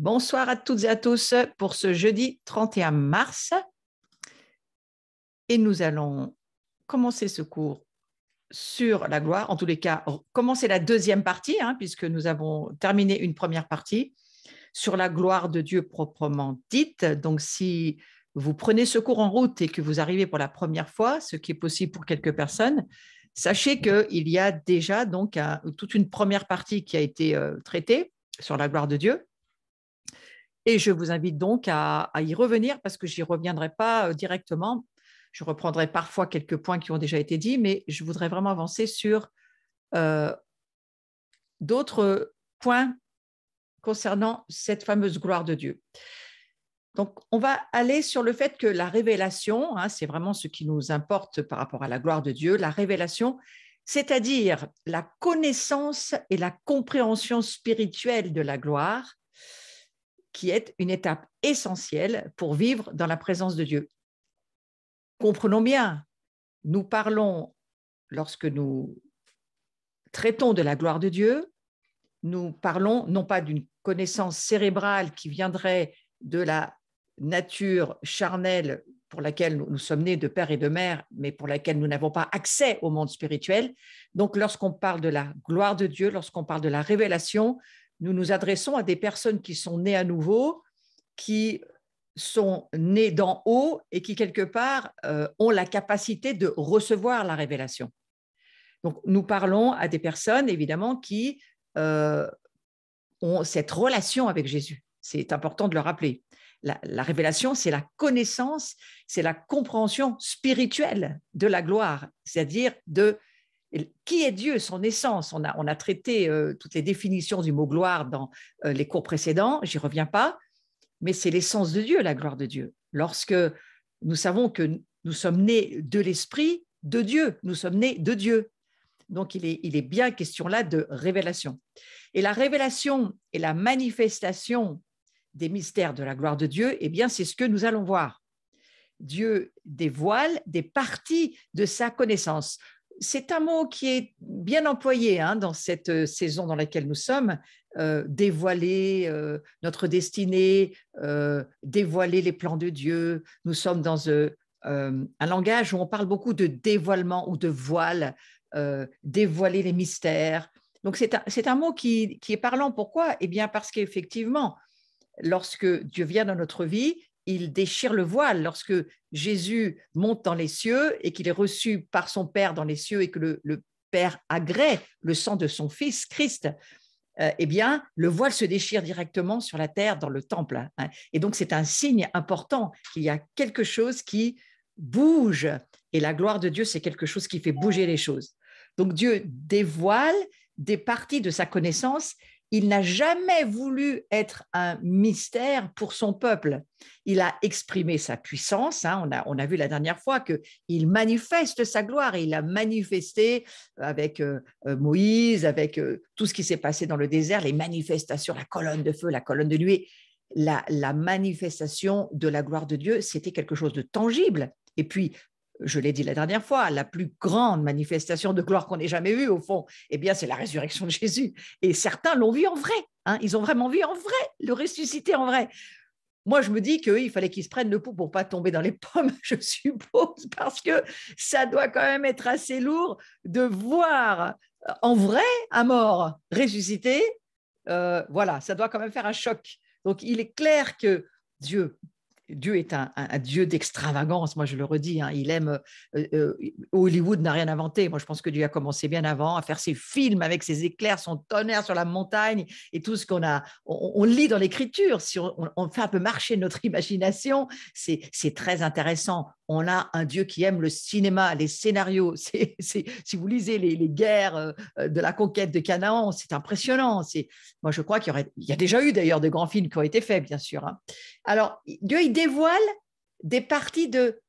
Bonsoir à toutes et à tous pour ce jeudi 31 mars. Et nous allons commencer ce cours sur la gloire, en tous les cas, commencer la deuxième partie, puisque nous avons terminé une première partie sur la gloire de Dieu proprement dite. Donc, si vous prenez ce cours en route et que vous arrivez pour la première fois, ce qui est possible pour quelques personnes, sachez qu'il y a déjà donc toute une première partie qui a été traitée sur la gloire de Dieu. Et je vous invite donc à y revenir parce que je n'y reviendrai pas directement. Je reprendrai parfois quelques points qui ont déjà été dits, mais je voudrais vraiment avancer sur d'autres points concernant cette fameuse gloire de Dieu. Donc, on va aller sur le fait que la révélation, c'est vraiment ce qui nous importe par rapport à la gloire de Dieu, la révélation, c'est-à-dire la connaissance et la compréhension spirituelle de la gloire, qui est une étape essentielle pour vivre dans la présence de Dieu. Comprenons bien, nous parlons, lorsque nous traitons de la gloire de Dieu, nous parlons non pas d'une connaissance cérébrale qui viendrait de la nature charnelle pour laquelle nous sommes nés de père et de mère, mais pour laquelle nous n'avons pas accès au monde spirituel. Donc, lorsqu'on parle de la gloire de Dieu, lorsqu'on parle de la révélation, nous nous adressons à des personnes qui sont nées à nouveau, qui sont nées d'en haut et qui, quelque part, ont la capacité de recevoir la révélation. Donc, nous parlons à des personnes, évidemment, qui ont cette relation avec Jésus. C'est important de le rappeler. La révélation, c'est la connaissance, c'est la compréhension spirituelle de la gloire, c'est-à-dire de qui est Dieu, son essence. On a traité toutes les définitions du mot gloire dans les cours précédents, j'y reviens pas, mais c'est l'essence de Dieu, la gloire de Dieu. Lorsque nous savons que nous sommes nés de l'Esprit de Dieu, nous sommes nés de Dieu. Donc, il est bien question là de révélation. Et la révélation et la manifestation des mystères de la gloire de Dieu, eh bien, c'est ce que nous allons voir. Dieu dévoile des parties de sa connaissance. C'est un mot qui est bien employé dans cette saison dans laquelle nous sommes, dévoiler notre destinée, dévoiler les plans de Dieu. Nous sommes dans un langage où on parle beaucoup de dévoilement ou de voile, dévoiler les mystères. Donc, c'est un mot qui est parlant. Pourquoi ? Eh bien, parce qu'effectivement, lorsque Dieu vient dans notre vie, il déchire le voile. Lorsque Jésus monte dans les cieux et qu'il est reçu par son Père dans les cieux et que le Père agrée le sang de son Fils, Christ, eh bien, le voile se déchire directement sur la terre dans le temple. Et donc, c'est un signe important qu'il y a quelque chose qui bouge. Et la gloire de Dieu, c'est quelque chose qui fait bouger les choses. Donc, Dieu dévoile des parties de sa connaissance. Il n'a jamais voulu être un mystère pour son peuple. Il a exprimé sa puissance. On a vu la dernière fois qu'il manifeste sa gloire. Et il a manifesté avec Moïse, avec tout ce qui s'est passé dans le désert, les manifestations, la colonne de feu, la colonne de nuée. La manifestation de la gloire de Dieu, c'était quelque chose de tangible. Et puis, je l'ai dit la dernière fois, la plus grande manifestation de gloire qu'on ait jamais vue, au fond, eh bien, c'est la résurrection de Jésus. Et certains l'ont vu en vrai. Ils ont vraiment vu en vrai, le ressuscité en vrai. Moi, je me dis qu'il fallait qu'ils se prennent le pouls pour ne pas tomber dans les pommes, je suppose, parce que ça doit quand même être assez lourd de voir en vrai un mort ressuscité. Voilà, ça doit quand même faire un choc. Donc, il est clair que Dieu est un Dieu d'extravagance, moi je le redis, il aime, Hollywood n'a rien inventé, moi je pense que Dieu a commencé bien avant à faire ses films avec ses éclairs, son tonnerre sur la montagne et tout ce on lit dans l'écriture, si on fait un peu marcher notre imagination, c'est très intéressant. On a un Dieu qui aime le cinéma, les scénarios, si vous lisez les guerres de la conquête de Canaan, c'est impressionnant. Moi je crois qu'il y a déjà eu d'ailleurs de grands films qui ont été faits, bien sûr. Alors, Dieu, il dévoile des parties de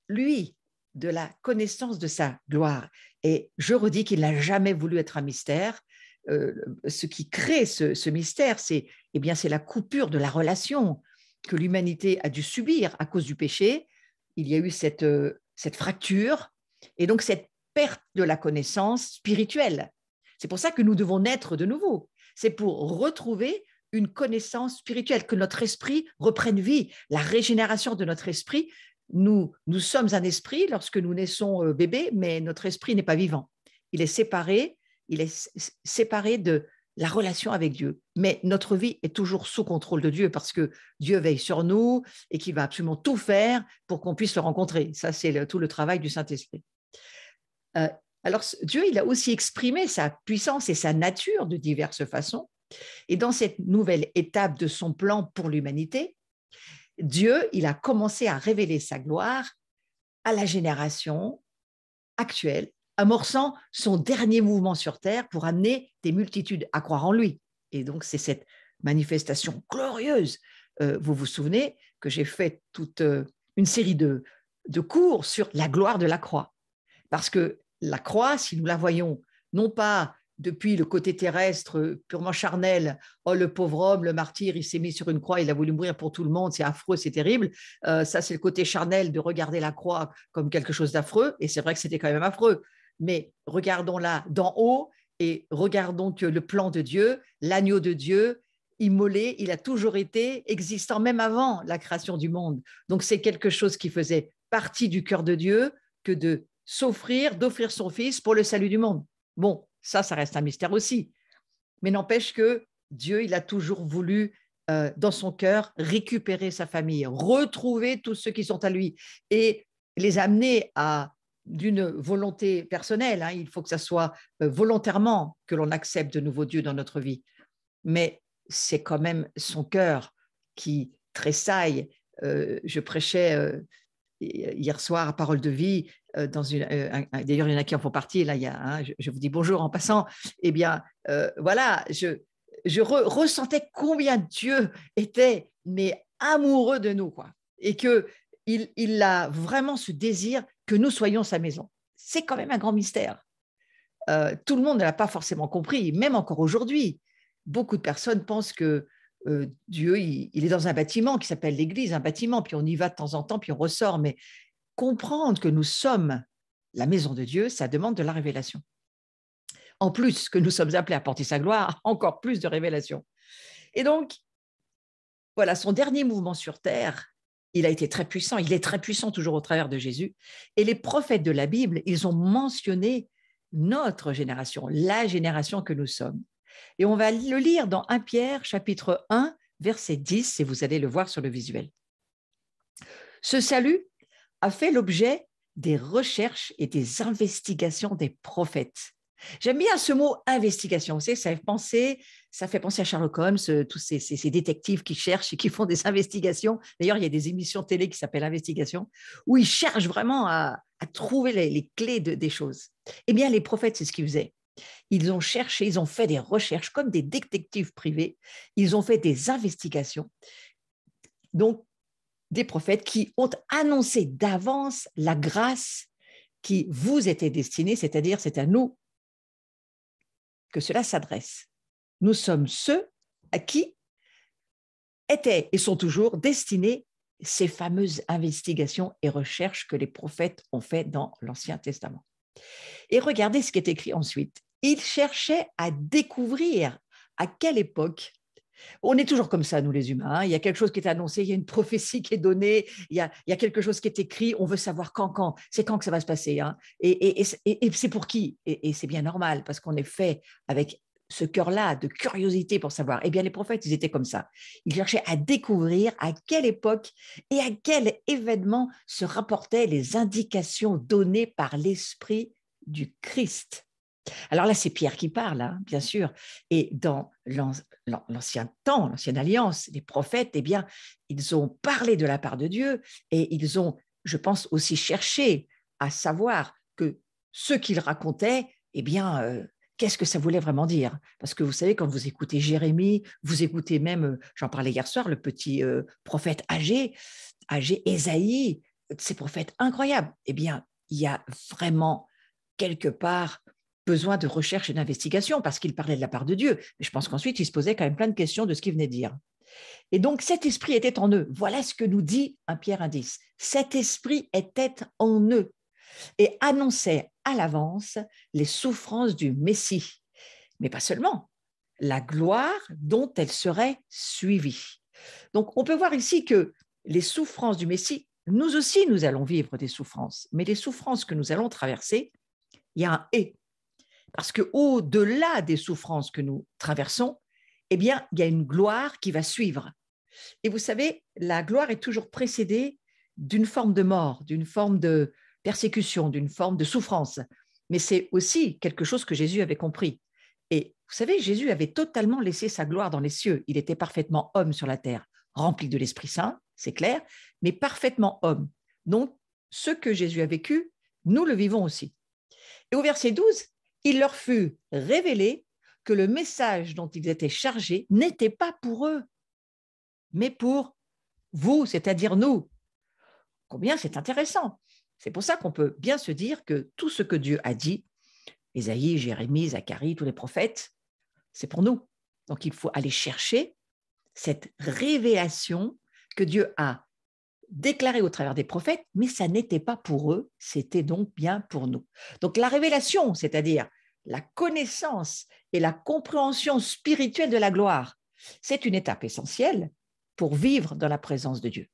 lui, de la connaissance de sa gloire. Et je redis qu'il n'a jamais voulu être un mystère. Ce qui crée ce mystère, c'est la coupure de la relation que l'humanité a dû subir à cause du péché. Il y a eu cette fracture et donc cette perte de la connaissance spirituelle. C'est pour ça que nous devons naître de nouveau. C'est pour retrouver une connaissance spirituelle, que notre esprit reprenne vie, la régénération de notre esprit. Nous sommes un esprit lorsque nous naissons bébés, mais notre esprit n'est pas vivant. Il est séparé de la relation avec Dieu. Mais notre vie est toujours sous contrôle de Dieu parce que Dieu veille sur nous et qu'il va absolument tout faire pour qu'on puisse le rencontrer. Ça, c'est tout le travail du Saint-Esprit. Alors, Dieu, il a aussi exprimé sa puissance et sa nature de diverses façons. Et dans cette nouvelle étape de son plan pour l'humanité, Dieu, il a commencé à révéler sa gloire à la génération actuelle, amorçant son dernier mouvement sur Terre pour amener des multitudes à croire en lui. Et donc, c'est cette manifestation glorieuse. Vous vous souvenez que j'ai fait toute une série de cours sur la gloire de la croix. Parce que la croix, si nous la voyons, non pas depuis le côté terrestre purement charnel, oh le pauvre homme, le martyr, il s'est mis sur une croix, il a voulu mourir pour tout le monde, c'est affreux, c'est terrible. Ça, c'est le côté charnel de regarder la croix comme quelque chose d'affreux, et c'est vrai que c'était quand même affreux. Mais regardons-la d'en haut et regardons que le plan de Dieu, l'agneau de Dieu, immolé, il a toujours été existant même avant la création du monde. Donc c'est quelque chose qui faisait partie du cœur de Dieu que de s'offrir, d'offrir son fils pour le salut du monde. Bon, ça reste un mystère aussi. Mais n'empêche que Dieu, il a toujours voulu, dans son cœur, récupérer sa famille, retrouver tous ceux qui sont à lui et les amener d'une volonté personnelle. Hein. Il faut que ça soit volontairement que l'on accepte de nouveau Dieu dans notre vie. Mais c'est quand même son cœur qui tressaille. Je prêchais hier soir à Parole de Vie, d'ailleurs, il y en a qui en font partie, là, je vous dis bonjour en passant, eh bien, voilà, je ressentais combien Dieu était, mais amoureux de nous, quoi, et qu'il a vraiment ce désir que nous soyons sa maison. C'est quand même un grand mystère. Tout le monde ne l'a pas forcément compris, même encore aujourd'hui. Beaucoup de personnes pensent que Dieu, il est dans un bâtiment qui s'appelle l'Église, un bâtiment, puis on y va de temps en temps, puis on ressort. Mais comprendre que nous sommes la maison de Dieu, ça demande de la révélation. En plus que nous sommes appelés à porter sa gloire, encore plus de révélation. Et donc, voilà, son dernier mouvement sur terre, il a été très puissant. Il est très puissant toujours au travers de Jésus. Et les prophètes de la Bible, ils ont mentionné notre génération, la génération que nous sommes. Et on va le lire dans 1 Pierre, chapitre 1, verset 10, et vous allez le voir sur le visuel. Ce salut a fait l'objet des recherches et des investigations des prophètes. J'aime bien ce mot investigation. Vous savez, ça fait penser à Sherlock Holmes, tous ces détectives qui cherchent et qui font des investigations. D'ailleurs, il y a des émissions télé qui s'appellent Investigation, où ils cherchent vraiment à trouver les clés des choses. Eh bien, les prophètes, c'est ce qu'ils faisaient. Ils ont cherché, ils ont fait des recherches comme des détectives privés. Ils ont fait des investigations. Donc, des prophètes qui ont annoncé d'avance la grâce qui vous était destinée, c'est-à-dire c'est à nous que cela s'adresse. Nous sommes ceux à qui étaient et sont toujours destinés ces fameuses investigations et recherches que les prophètes ont fait dans l'Ancien Testament. Et regardez ce qui est écrit ensuite. Ils cherchaient à découvrir à quelle époque. On est toujours comme ça, nous les humains. Hein. Il y a quelque chose qui est annoncé, il y a une prophétie qui est donnée, il y a quelque chose qui est écrit, on veut savoir quand, c'est quand que ça va se passer. Hein. Et c'est pour qui? Et c'est bien normal, parce qu'on est fait avec ce cœur-là de curiosité pour savoir. Eh bien, les prophètes, ils étaient comme ça. Ils cherchaient à découvrir à quelle époque et à quel événement se rapportaient les indications données par l'Esprit du Christ. Alors là, c'est Pierre qui parle, hein, bien sûr. Et dans l'ancien temps, l'ancienne alliance, les prophètes, eh bien, ils ont parlé de la part de Dieu et ils ont, je pense, aussi cherché à savoir que ce qu'ils racontaient, eh bien, qu'est-ce que ça voulait vraiment dire? Parce que vous savez, quand vous écoutez Jérémie, vous écoutez même, j'en parlais hier soir, le petit prophète Agé, Ésaïe, ces prophètes incroyables. Eh bien, il y a vraiment quelque part besoin de recherche et d'investigation parce qu'il parlait de la part de Dieu. Mais je pense qu'ensuite, il se posait quand même plein de questions de ce qu'il venait de dire. Et donc, cet esprit était en eux. Voilà ce que nous dit 1 Pierre 1,10. Cet esprit était en eux et annonçait à l'avance les souffrances du Messie. Mais pas seulement. la gloire dont elle serait suivie. Donc, on peut voir ici que les souffrances du Messie, nous aussi, nous allons vivre des souffrances, mais les souffrances que nous allons traverser, il y a un « et ». Parce qu'au-delà des souffrances que nous traversons, eh bien, il y a une gloire qui va suivre. Et vous savez, la gloire est toujours précédée d'une forme de mort, d'une forme de persécution, d'une forme de souffrance. Mais c'est aussi quelque chose que Jésus avait compris. Et vous savez, Jésus avait totalement laissé sa gloire dans les cieux. Il était parfaitement homme sur la terre, rempli de l'Esprit Saint, c'est clair, mais parfaitement homme. Donc, ce que Jésus a vécu, nous le vivons aussi. Et au verset 12, il leur fut révélé que le message dont ils étaient chargés n'était pas pour eux, mais pour vous, c'est-à-dire nous. Combien c'est intéressant. C'est pour ça qu'on peut bien se dire que tout ce que Dieu a dit, Ésaïe, Jérémie, Zacharie, tous les prophètes, c'est pour nous. Donc il faut aller chercher cette révélation que Dieu a déclarée au travers des prophètes, mais ça n'était pas pour eux, c'était donc bien pour nous. Donc la révélation, c'est-à-dire la connaissance et la compréhension spirituelle de la gloire, c'est une étape essentielle pour vivre dans la présence de Dieu.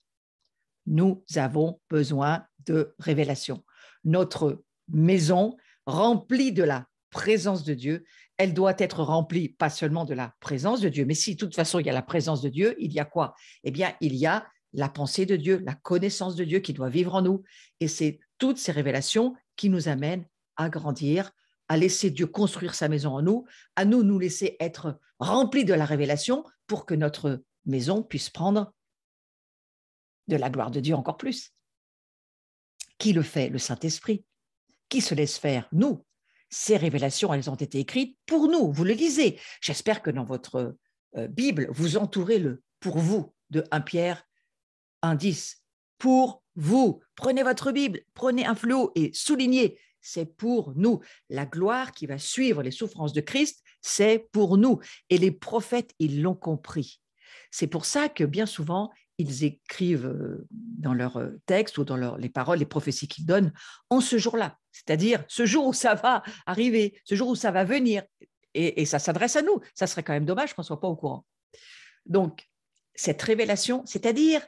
Nous avons besoin de révélation. Notre maison remplie de la présence de Dieu, elle doit être remplie pas seulement de la présence de Dieu, mais si de toute façon il y a la présence de Dieu, il y a quoi? Eh bien, il y a la pensée de Dieu, la connaissance de Dieu qui doit vivre en nous. Et c'est toutes ces révélations qui nous amènent à grandir, à laisser Dieu construire sa maison en nous, à nous laisser être remplis de la révélation pour que notre maison puisse prendre de la gloire de Dieu encore plus. Qui le fait? Le Saint-Esprit. Qui se laisse faire? Nous. Ces révélations, elles ont été écrites pour nous. Vous le lisez. J'espère que dans votre Bible, vous entourez le « pour vous » de 1 Pierre 1,10. Pour vous. Prenez votre Bible, prenez un fluo et soulignez. C'est pour nous. La gloire qui va suivre les souffrances de Christ, c'est pour nous. Et les prophètes, ils l'ont compris. C'est pour ça que bien souvent, ils écrivent dans leurs textes ou dans les paroles, les prophéties qu'ils donnent, en ce jour-là, c'est-à-dire ce jour où ça va arriver, ce jour où ça va venir, et ça s'adresse à nous. Ça serait quand même dommage qu'on ne soit pas au courant. Donc, cette révélation, c'est-à-dire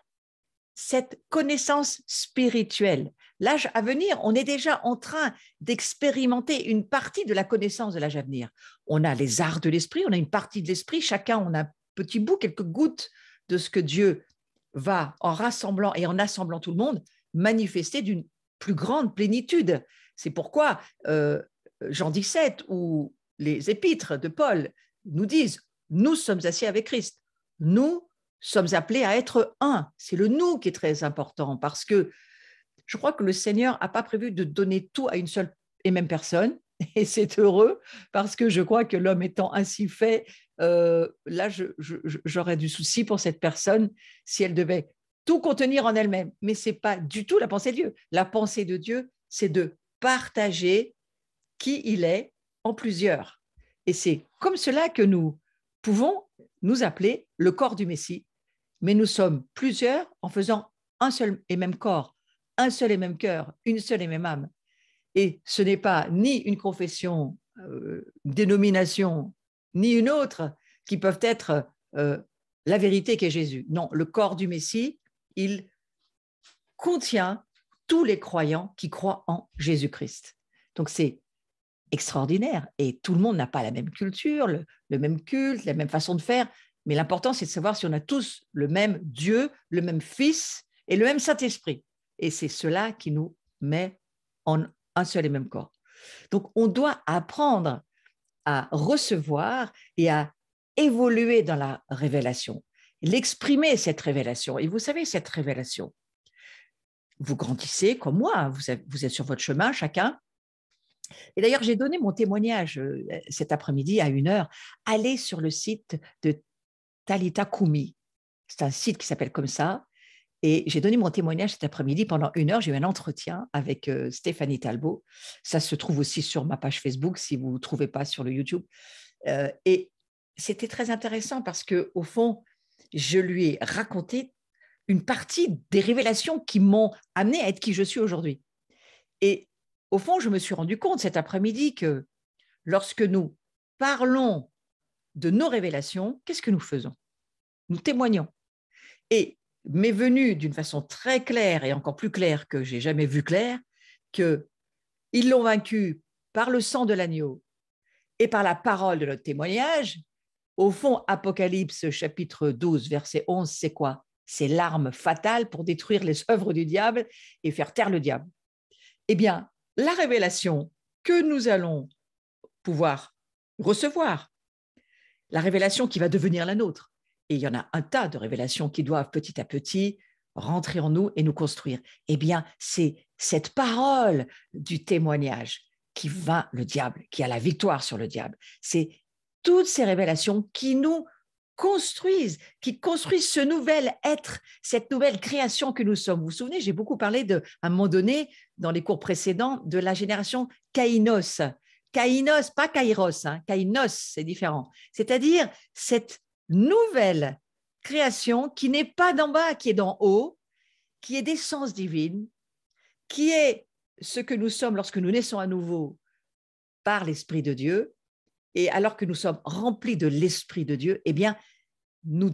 cette connaissance spirituelle, l'âge à venir, on est déjà en train d'expérimenter une partie de la connaissance de l'âge à venir. On a les arts de l'esprit, on a une partie de l'esprit, chacun on a un petit bout, quelques gouttes de ce que Dieu va, en rassemblant et en assemblant tout le monde, manifester d'une plus grande plénitude. C'est pourquoi Jean 17 ou les épîtres de Paul nous disent « Nous sommes assis avec Christ. Nous sommes appelés à être un ». C'est le « nous » qui est très important parce que je crois que le Seigneur n'a pas prévu de donner tout à une seule et même personne. Et c'est heureux parce que je crois que l'homme étant ainsi fait, là, j'aurais du souci pour cette personne si elle devait tout contenir en elle-même. Mais ce n'est pas du tout la pensée de Dieu. La pensée de Dieu, c'est de partager qui il est en plusieurs. Et c'est comme cela que nous pouvons nous appeler le corps du Messie. Mais nous sommes plusieurs en faisant un seul et même corps, un seul et même cœur, une seule et même âme. Et ce n'est pas ni une confession, dénomination, ni une autre qui peuvent être la vérité qu'est Jésus. Non, le corps du Messie, il contient tous les croyants qui croient en Jésus-Christ. Donc c'est extraordinaire. Et tout le monde n'a pas la même culture, le même culte, la même façon de faire. Mais l'important, c'est de savoir si on a tous le même Dieu, le même Fils et le même Saint-Esprit. Et c'est cela qui nous met en un seul et même corps. Donc, on doit apprendre à recevoir et à évoluer dans la révélation, l'exprimer, cette révélation. Et vous savez, cette révélation, vous grandissez comme moi, vous êtes sur votre chemin, chacun. Et d'ailleurs, j'ai donné mon témoignage cet après-midi à 1h. Allez sur le site de Talita Kumi. C'est un site qui s'appelle comme ça. Et j'ai donné mon témoignage cet après-midi pendant 1h. J'ai eu un entretien avec Stéphanie Talbot. Ça se trouve aussi sur ma page Facebook si vous ne trouvez pas sur le YouTube. Et c'était très intéressant parce qu'au fond, je lui ai raconté une partie des révélations qui m'ont amené à être qui je suis aujourd'hui. Et au fond, je me suis rendu compte cet après-midi que lorsque nous parlons de nos révélations, qu'est-ce que nous faisons? Nous témoignons. Et m'est venu d'une façon très claire et encore plus claire que j'ai jamais vu clair, qu'ils l'ont vaincu par le sang de l'agneau et par la parole de notre témoignage. Au fond, Apocalypse chapitre 12, verset 11, c'est quoi? C'est l'arme fatale pour détruire les œuvres du diable et faire taire le diable. Eh bien, la révélation que nous allons pouvoir recevoir, la révélation qui va devenir la nôtre, et il y en a un tas de révélations qui doivent petit à petit rentrer en nous et nous construire, eh bien, c'est cette parole du témoignage qui vainc le diable, qui a la victoire sur le diable. C'est toutes ces révélations qui nous construisent, qui construisent ce nouvel être, cette nouvelle création que nous sommes. Vous vous souvenez, j'ai beaucoup parlé à un moment donné, dans les cours précédents, de la génération Kainos. Kainos, pas Kairos, hein, Kainos, c'est différent. C'est-à-dire cette nouvelle création qui n'est pas d'en bas, qui est d'en haut, qui est d'essence divine, qui est ce que nous sommes lorsque nous naissons à nouveau par l'Esprit de Dieu. Et alors que nous sommes remplis de l'Esprit de Dieu, eh bien, nous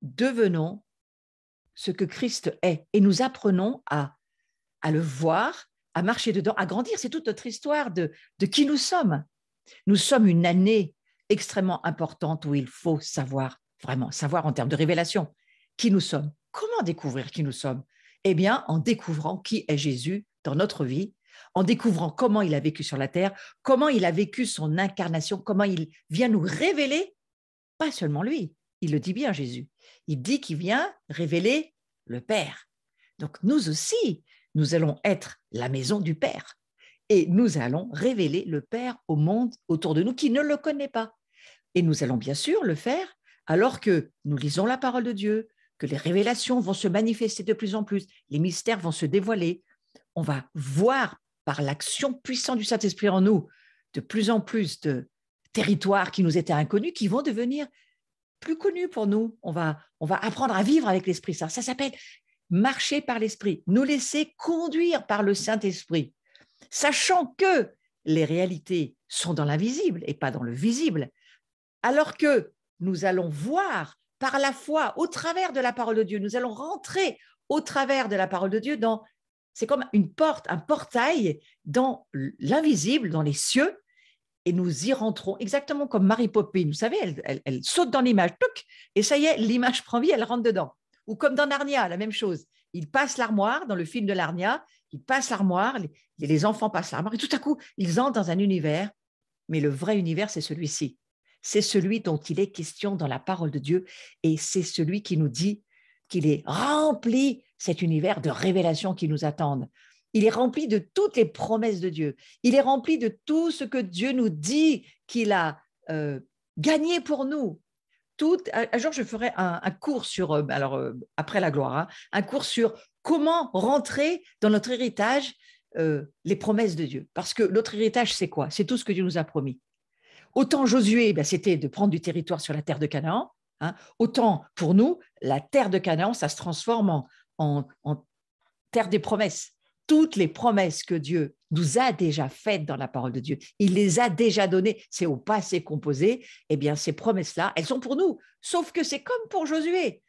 devenons ce que Christ est et nous apprenons à le voir, à marcher dedans, à grandir. C'est toute notre histoire de qui nous sommes. Nous sommes une année extrêmement importante où il faut savoir, vraiment, savoir en termes de révélation qui nous sommes. Comment découvrir qui nous sommes? Eh bien, en découvrant qui est Jésus dans notre vie, en découvrant comment il a vécu sur la terre, comment il a vécu son incarnation, comment il vient nous révéler, pas seulement lui, il le dit bien Jésus, il dit qu'il vient révéler le Père. Donc nous aussi, nous allons être la maison du Père et nous allons révéler le Père au monde autour de nous qui ne le connaît pas. Et nous allons bien sûr le faire alors que nous lisons la parole de Dieu, que les révélations vont se manifester de plus en plus, les mystères vont se dévoiler, on va voir par l'action puissante du Saint-Esprit en nous de plus en plus de territoires qui nous étaient inconnus, qui vont devenir plus connus pour nous. On va apprendre à vivre avec l'Esprit. Ça s'appelle marcher par l'Esprit, nous laisser conduire par le Saint-Esprit, sachant que les réalités sont dans l'invisible et pas dans le visible, alors que nous allons voir par la foi, au travers de la parole de Dieu, nous allons rentrer au travers de la parole de Dieu c'est comme une porte, un portail dans l'invisible, dans les cieux, et nous y rentrons exactement comme Mary Poppins. Vous savez, elle saute dans l'image, et ça y est, l'image prend vie, elle rentre dedans. Ou comme dans Narnia, la même chose. Il passe l'armoire, dans le film de Narnia, il passe l'armoire, les enfants passent l'armoire, et tout à coup, ils entrent dans un univers, mais le vrai univers, c'est celui-ci. C'est celui dont il est question dans la parole de Dieu, et c'est celui qui nous dit qu'il est rempli, cet univers de révélations qui nous attendent. Il est rempli de toutes les promesses de Dieu. Il est rempli de tout ce que Dieu nous dit qu'il a gagné pour nous. Un jour, je ferai un cours sur, après la gloire, hein, un cours sur comment rentrer dans notre héritage les promesses de Dieu. Parce que notre héritage, c'est quoi? C'est tout ce que Dieu nous a promis. Autant Josué, c'était de prendre du territoire sur la terre de Canaan. Hein, autant pour nous, la terre de Canaan, ça se transforme en terre des promesses. Toutes les promesses que Dieu nous a déjà faites dans la parole de Dieu, il les a déjà données, c'est au passé composé, eh bien ces promesses-là, elles sont pour nous, sauf que c'est comme pour Josué.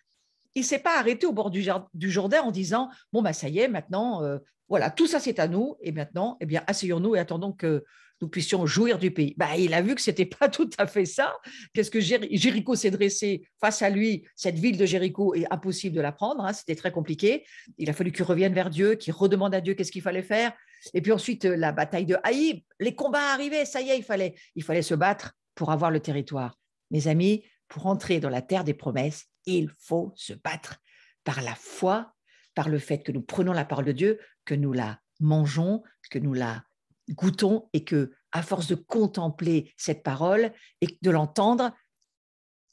Il ne s'est pas arrêté au bord du Jourdain en disant, bon, ça y est, maintenant, voilà, tout ça c'est à nous, et maintenant, eh bien, asseyons-nous et attendons que nous puissions jouir du pays. Il a vu que ce n'était pas tout à fait ça. Qu'est-ce que Jéricho s'est dressé face à lui? Cette ville de Jéricho est impossible de la prendre, hein, c'était très compliqué. Il a fallu qu'il revienne vers Dieu, qu'il redemande à Dieu qu'est-ce qu'il fallait faire. Et puis ensuite, la bataille de Haï, les combats arrivaient, ça y est, il fallait se battre pour avoir le territoire. Mes amis, pour entrer dans la terre des promesses, il faut se battre par la foi, par le fait que nous prenons la parole de Dieu, que nous la mangeons, que nous la goûtons et que, à force de contempler cette parole et de l'entendre,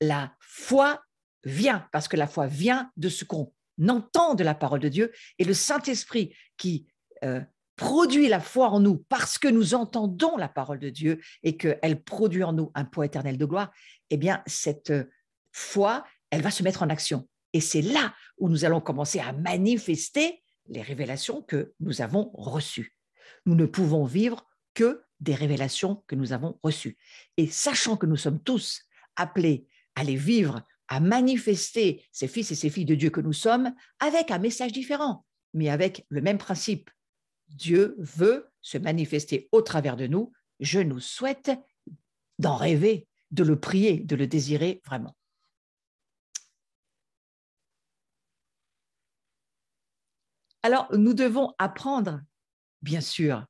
la foi vient, parce que la foi vient de ce qu'on entend de la parole de Dieu, et le Saint-Esprit qui produit la foi en nous parce que nous entendons la parole de Dieu et qu'elle produit en nous un poids éternel de gloire, eh bien, cette foi, elle va se mettre en action. Et c'est là où nous allons commencer à manifester les révélations que nous avons reçues. Nous ne pouvons vivre que des révélations que nous avons reçues. Et sachant que nous sommes tous appelés à les vivre, à manifester ces fils et ces filles de Dieu que nous sommes avec un message différent, mais avec le même principe. Dieu veut se manifester au travers de nous. Je nous souhaite d'en rêver, de le prier, de le désirer vraiment. Alors, nous devons apprendre, bien sûr,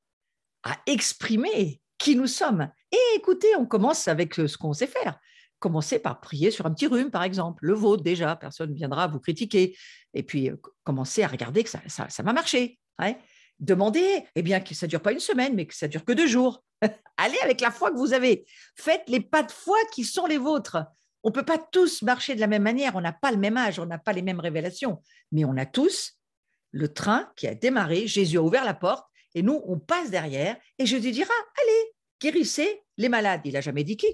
à exprimer qui nous sommes. Et écoutez, on commence avec ce qu'on sait faire. Commencez par prier sur un petit rhume, par exemple, le vôtre déjà, personne ne viendra vous critiquer. Et puis, commencez à regarder que ça va marcher. Hein. Demandez, eh bien, que ça ne dure pas une semaine, mais que ça ne dure que 2 jours. Allez avec la foi que vous avez. Faites les pas de foi qui sont les vôtres. On ne peut pas tous marcher de la même manière, on n'a pas le même âge, on n'a pas les mêmes révélations, mais on a tous le train qui a démarré, Jésus a ouvert la porte, et nous, on passe derrière, et Jésus dira, allez, guérissez les malades. Il n'a jamais dit qui.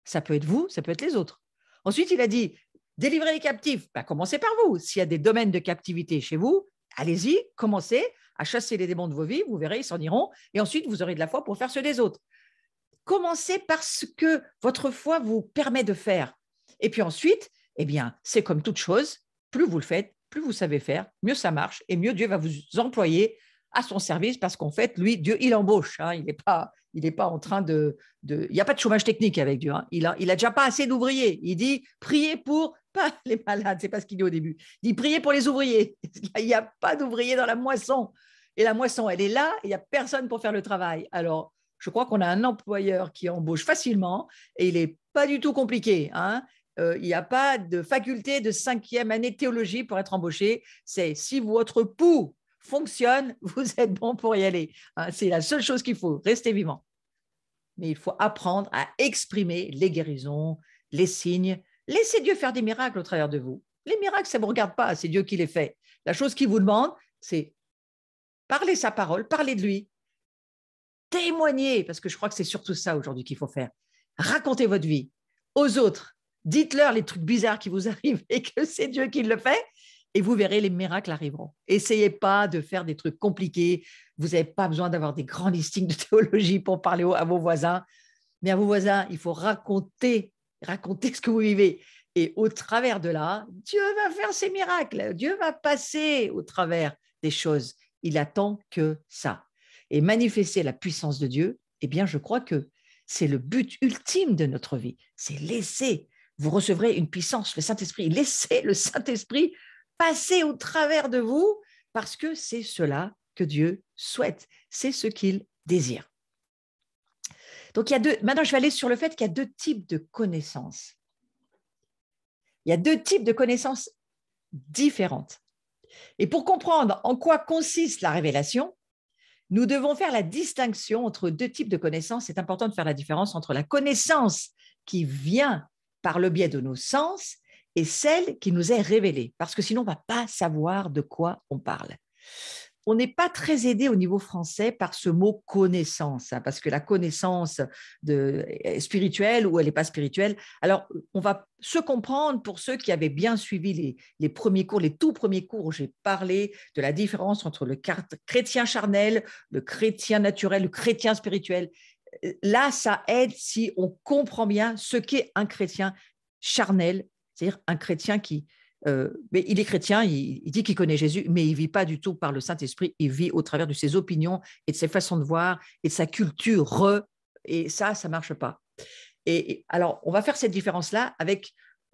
Ça peut être vous, ça peut être les autres. Ensuite, il a dit, délivrez les captifs. Ben, commencez par vous. S'il y a des domaines de captivité chez vous, allez-y, commencez à chasser les démons de vos vies, vous verrez, ils s'en iront, et ensuite, vous aurez de la foi pour faire ceux des autres. Commencez par ce que votre foi vous permet de faire. Et puis ensuite, eh bien, c'est comme toute chose, plus vous le faites, plus vous savez faire, mieux ça marche, et mieux Dieu va vous employer à son service, parce qu'en fait, lui, Dieu, il embauche. Hein, il n'est pas en train il n'y a pas de chômage technique avec Dieu. Hein. Il a déjà pas assez d'ouvriers. Il dit, priez pour, pas les malades, c'est pas ce qu'il dit au début. Il dit, priez pour les ouvriers. Il n'y a pas d'ouvriers dans la moisson. Et la moisson, elle est là, et il n'y a personne pour faire le travail. Alors, je crois qu'on a un employeur qui embauche facilement, et il n'est pas du tout compliqué. Hein. Il n'y a pas de faculté de 5e année de théologie pour être embauché. C'est si votre pouls fonctionne, vous êtes bon pour y aller. Hein, c'est la seule chose qu'il faut, rester vivant. Mais il faut apprendre à exprimer les guérisons, les signes. Laissez Dieu faire des miracles au travers de vous. Les miracles, ça ne vous regarde pas, c'est Dieu qui les fait. La chose qu'il vous demande, c'est parler sa parole, parler de lui, témoigner, parce que je crois que c'est surtout ça aujourd'hui qu'il faut faire. Racontez votre vie aux autres. Dites-leur les trucs bizarres qui vous arrivent et que c'est Dieu qui le fait, et vous verrez, les miracles arriveront. Essayez pas de faire des trucs compliqués. Vous n'avez pas besoin d'avoir des grands listings de théologie pour parler à vos voisins. Mais à vos voisins, il faut raconter ce que vous vivez. Et au travers de là, Dieu va faire ses miracles. Dieu va passer au travers des choses. Il attend que ça. Et manifester la puissance de Dieu, eh bien, je crois que c'est le but ultime de notre vie. C'est laisser. Vous recevrez une puissance, le Saint-Esprit. Laissez le Saint-Esprit passer au travers de vous, parce que c'est cela que Dieu souhaite. C'est ce qu'il désire. Donc, maintenant, je vais aller sur le fait qu'il y a 2 types de connaissances. Il y a 2 types de connaissances différentes. Et pour comprendre en quoi consiste la révélation, nous devons faire la distinction entre 2 types de connaissances. C'est important de faire la différence entre la connaissance qui vient par le biais de nos sens et celle qui nous est révélée, parce que sinon, on ne va pas savoir de quoi on parle. On n'est pas très aidé au niveau français par ce mot connaissance, hein, parce que la connaissance spirituelle ou elle n'est pas spirituelle. Alors, on va se comprendre pour ceux qui avaient bien suivi les premiers cours, les tout premiers cours où j'ai parlé de la différence entre le chrétien charnel, le chrétien naturel, le chrétien spirituel. Là, ça aide si on comprend bien ce qu'est un chrétien charnel, c'est-à-dire un chrétien mais il est chrétien, il dit qu'il connaît Jésus, mais il ne vit pas du tout par le Saint-Esprit, il vit au travers de ses opinions et de ses façons de voir et de sa culture, et ça ne marche pas. Et alors, on va faire cette différence-là avec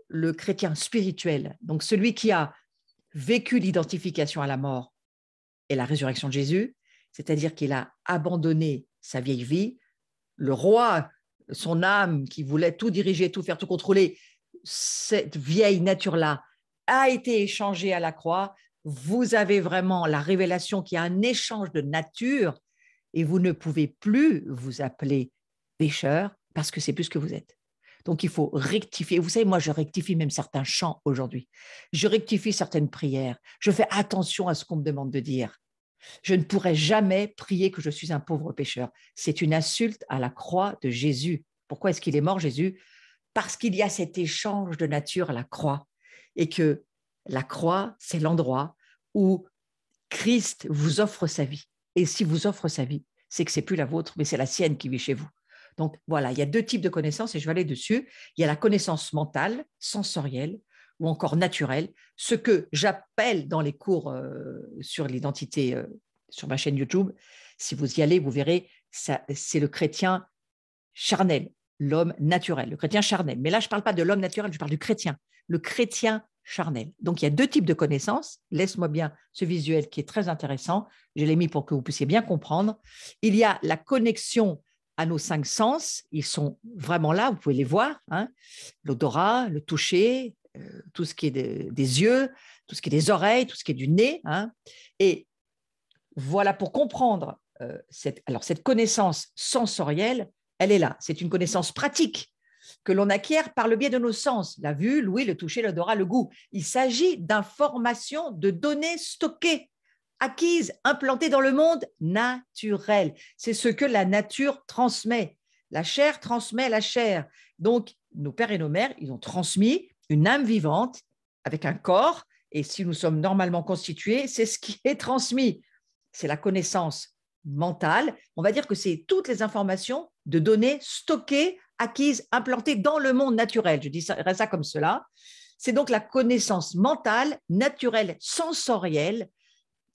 le chrétien spirituel, donc celui qui a vécu l'identification à la mort et la résurrection de Jésus, c'est-à-dire qu'il a abandonné sa vieille vie, le roi, son âme qui voulait tout diriger, tout faire, tout contrôler, cette vieille nature-là a été échangée à la croix. Vous avez vraiment la révélation qu'il y a un échange de nature et vous ne pouvez plus vous appeler pécheur parce que c'est plus ce que vous êtes. Donc, il faut rectifier. Vous savez, moi, je rectifie même certains chants aujourd'hui. Je rectifie certaines prières. Je fais attention à ce qu'on me demande de dire. Je ne pourrai jamais prier que je suis un pauvre pécheur. C'est une insulte à la croix de Jésus. Pourquoi est-ce qu'il est mort, Jésus ? Parce qu'il y a cet échange de nature à la croix et que la croix, c'est l'endroit où Christ vous offre sa vie. Et s'il vous offre sa vie, c'est que ce n'est plus la vôtre, mais c'est la sienne qui vit chez vous. Donc, voilà, il y a deux types de connaissances et je vais aller dessus. Il y a la connaissance mentale, sensorielle ou encore naturelle, ce que j'appelle dans les cours sur l'identité sur ma chaîne YouTube. Si vous y allez, vous verrez, c'est le chrétien charnel, l'homme naturel, le chrétien charnel. Mais là, je ne parle pas de l'homme naturel, je parle du chrétien, le chrétien charnel. Donc, il y a deux types de connaissances. Laisse-moi bien ce visuel qui est très intéressant. Je l'ai mis pour que vous puissiez bien comprendre. Il y a la connexion à nos cinq sens. Ils sont vraiment là, vous pouvez les voir. Hein. L'odorat, le toucher, tout ce qui est des yeux, tout ce qui est des oreilles, tout ce qui est du nez. Hein. Et voilà, pour comprendre cette connaissance sensorielle, elle est là. C'est une connaissance pratique que l'on acquiert par le biais de nos sens, la vue, l'ouïe, le toucher, l'odorat, le goût. Il s'agit d'informations, de données stockées, acquises, implantées dans le monde naturel. C'est ce que la nature transmet. La chair transmet la chair. Donc, nos pères et nos mères, ils ont transmis une âme vivante avec un corps, et si nous sommes normalement constitués, c'est ce qui est transmis. C'est la connaissance mentale. On va dire que c'est toutes les informations de données stockées, acquises, implantées dans le monde naturel. Je dis ça comme cela. C'est donc la connaissance mentale, naturelle, sensorielle,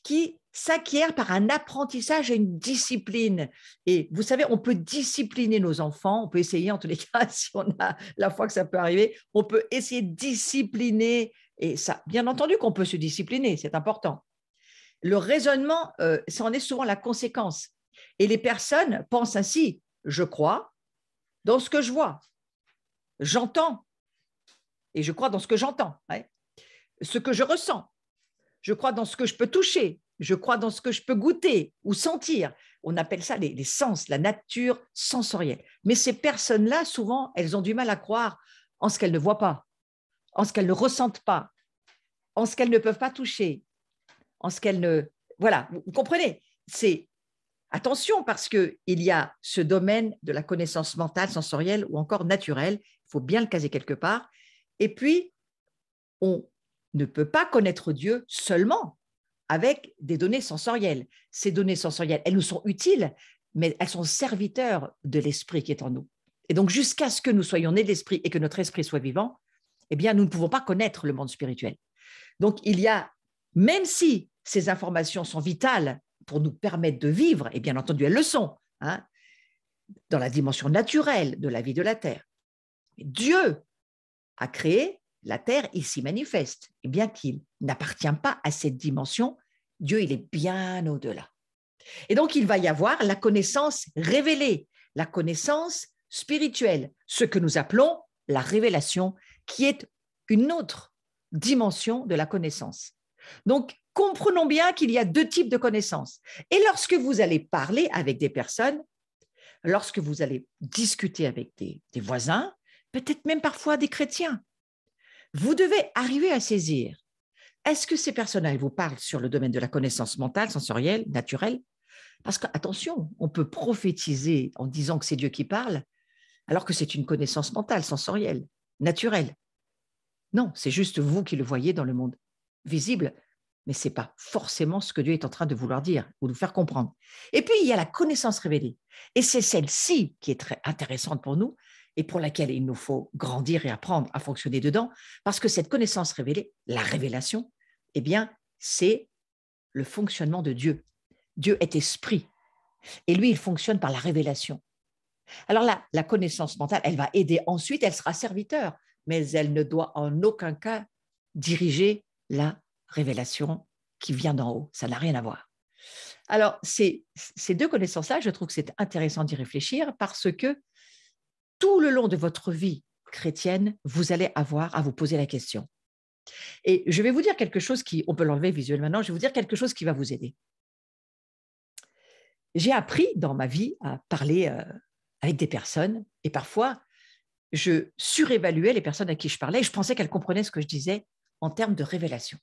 qui s'acquiert par un apprentissage et une discipline. Et vous savez, on peut discipliner nos enfants, on peut essayer en tous les cas, si on a la foi que ça peut arriver, on peut essayer de discipliner. Et ça, bien entendu qu'on peut se discipliner, c'est important. Le raisonnement, ça en est souvent la conséquence. Et les personnes pensent ainsi, je crois dans ce que je vois, j'entends, et je crois dans ce que j'entends, ouais. Ce que je ressens, je crois dans ce que je peux toucher, je crois dans ce que je peux goûter ou sentir. On appelle ça les sens, la nature sensorielle. Mais ces personnes-là, souvent, elles ont du mal à croire en ce qu'elles ne voient pas, en ce qu'elles ne ressentent pas, en ce qu'elles ne peuvent pas toucher, en ce qu'elles ne… Voilà, vous comprenez, c'est… Attention, parce qu'il y a ce domaine de la connaissance mentale, sensorielle ou encore naturelle, il faut bien le caser quelque part. Et puis, on ne peut pas connaître Dieu seulement avec des données sensorielles. Ces données sensorielles, elles nous sont utiles, mais elles sont serviteurs de l'esprit qui est en nous. Et donc, jusqu'à ce que nous soyons nés de l'esprit et que notre esprit soit vivant, eh bien, nous ne pouvons pas connaître le monde spirituel. Donc, il y a, même si ces informations sont vitales pour nous permettre de vivre, et bien entendu, elles le sont, hein, dans la dimension naturelle de la vie de la Terre. Dieu a créé la Terre, il s'y manifeste. Et bien qu'il n'appartient pas à cette dimension, Dieu, il est bien au-delà. Et donc, il va y avoir la connaissance révélée, la connaissance spirituelle, ce que nous appelons la révélation, qui est une autre dimension de la connaissance. Donc, comprenons bien qu'il y a deux types de connaissances. Et lorsque vous allez parler avec des personnes, lorsque vous allez discuter avec des voisins, peut-être même parfois des chrétiens, vous devez arriver à saisir, est-ce que ces personnes-là vous parlent sur le domaine de la connaissance mentale, sensorielle, naturelle? Parce qu'attention, on peut prophétiser en disant que c'est Dieu qui parle, alors que c'est une connaissance mentale, sensorielle, naturelle. Non, c'est juste vous qui le voyez dans le monde visible, mais ce n'est pas forcément ce que Dieu est en train de vouloir dire ou de faire comprendre. Et puis, il y a la connaissance révélée. Et c'est celle-ci qui est très intéressante pour nous et pour laquelle il nous faut grandir et apprendre à fonctionner dedans, parce que cette connaissance révélée, la révélation, eh bien, c'est le fonctionnement de Dieu. Dieu est esprit et lui, il fonctionne par la révélation. Alors là, la connaissance mentale, elle va aider ensuite, elle sera serviteur, mais elle ne doit en aucun cas diriger la révélation qui vient d'en haut. Ça n'a rien à voir. Alors, ces deux connaissances-là, je trouve que c'est intéressant d'y réfléchir parce que tout le long de votre vie chrétienne, vous allez avoir à vous poser la question. Et je vais vous dire quelque chose qui, on peut l'enlever visuellement maintenant, je vais vous dire quelque chose qui va vous aider. J'ai appris dans ma vie à parler avec des personnes et parfois, je surévaluais les personnes à qui je parlais et je pensais qu'elles comprenaient ce que je disais en termes de révélation.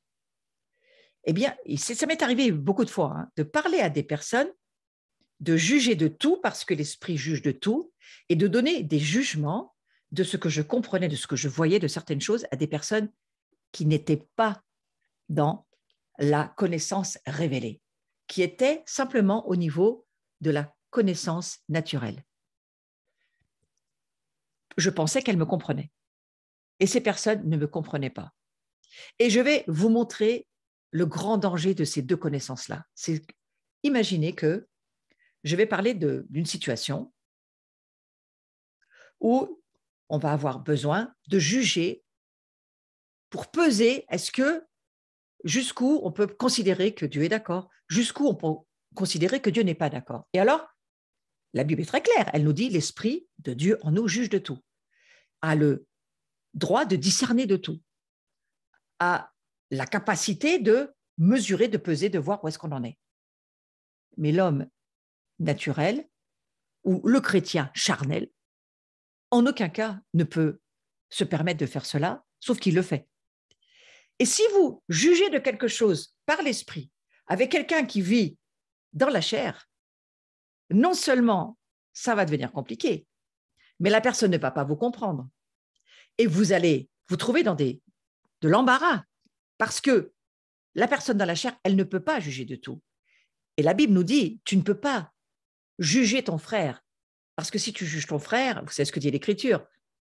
Eh bien, ça m'est arrivé beaucoup de fois de parler à des personnes, de juger de tout parce que l'esprit juge de tout et de donner des jugements de ce que je comprenais, de ce que je voyais de certaines choses à des personnes qui n'étaient pas dans la connaissance révélée, qui étaient simplement au niveau de la connaissance naturelle. je pensais qu'elles me comprenaient. Et ces personnes ne me comprenaient pas. Et je vais vous montrer le grand danger de ces deux connaissances-là. C'est imaginez que je vais parler d'une situation où on va avoir besoin de juger pour peser, est-ce que jusqu'où on peut considérer que Dieu est d'accord, jusqu'où on peut considérer que Dieu n'est pas d'accord. Et alors, la Bible est très claire, elle nous dit l'Esprit de Dieu en nous juge de tout, a le droit de discerner de tout, a la capacité de mesurer, de peser, de voir où est-ce qu'on en est. Mais l'homme naturel ou le chrétien charnel, en aucun cas ne peut se permettre de faire cela, sauf qu'il le fait. Et si vous jugez de quelque chose par l'esprit, avec quelqu'un qui vit dans la chair, non seulement ça va devenir compliqué, mais la personne ne va pas vous comprendre. Et vous allez vous trouver dans de l'embarras, parce que la personne dans la chair, elle ne peut pas juger de tout. Et la Bible nous dit, tu ne peux pas juger ton frère, parce que si tu juges ton frère, vous savez ce que dit l'Écriture,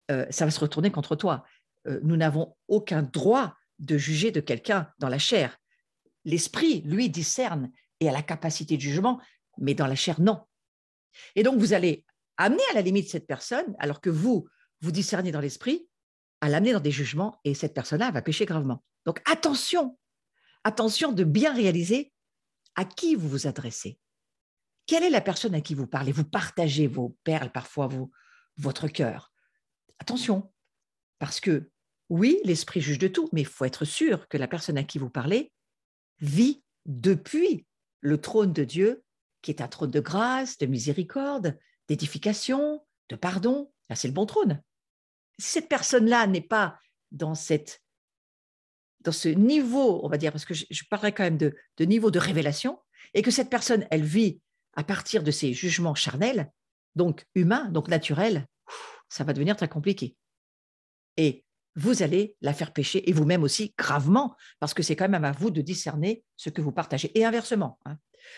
ça va se retourner contre toi. Nous n'avons aucun droit de juger de quelqu'un dans la chair. L'esprit, lui, discerne et a la capacité de jugement, mais dans la chair, non. Et donc, vous allez amener à la limite cette personne, alors que vous discernez dans l'esprit, à l'amener dans des jugements, et cette personne-là va pécher gravement. Donc, attention de bien réaliser à qui vous vous adressez. Quelle est la personne à qui vous parlez? Vous partagez vos perles, parfois votre cœur. Attention, parce que oui, l'esprit juge de tout, mais il faut être sûr que la personne à qui vous parlez vit depuis le trône de Dieu, qui est un trône de grâce, de miséricorde, d'édification, de pardon. Là, c'est le bon trône. Si cette personne-là n'est pas dans ce niveau, on va dire, parce que je parlerai quand même de niveau de révélation, et que cette personne, elle vit à partir de ses jugements charnels, donc humains, donc naturels, ça va devenir très compliqué. Et vous allez la faire pécher, et vous-même aussi, gravement, parce que c'est quand même à vous de discerner ce que vous partagez, et inversement.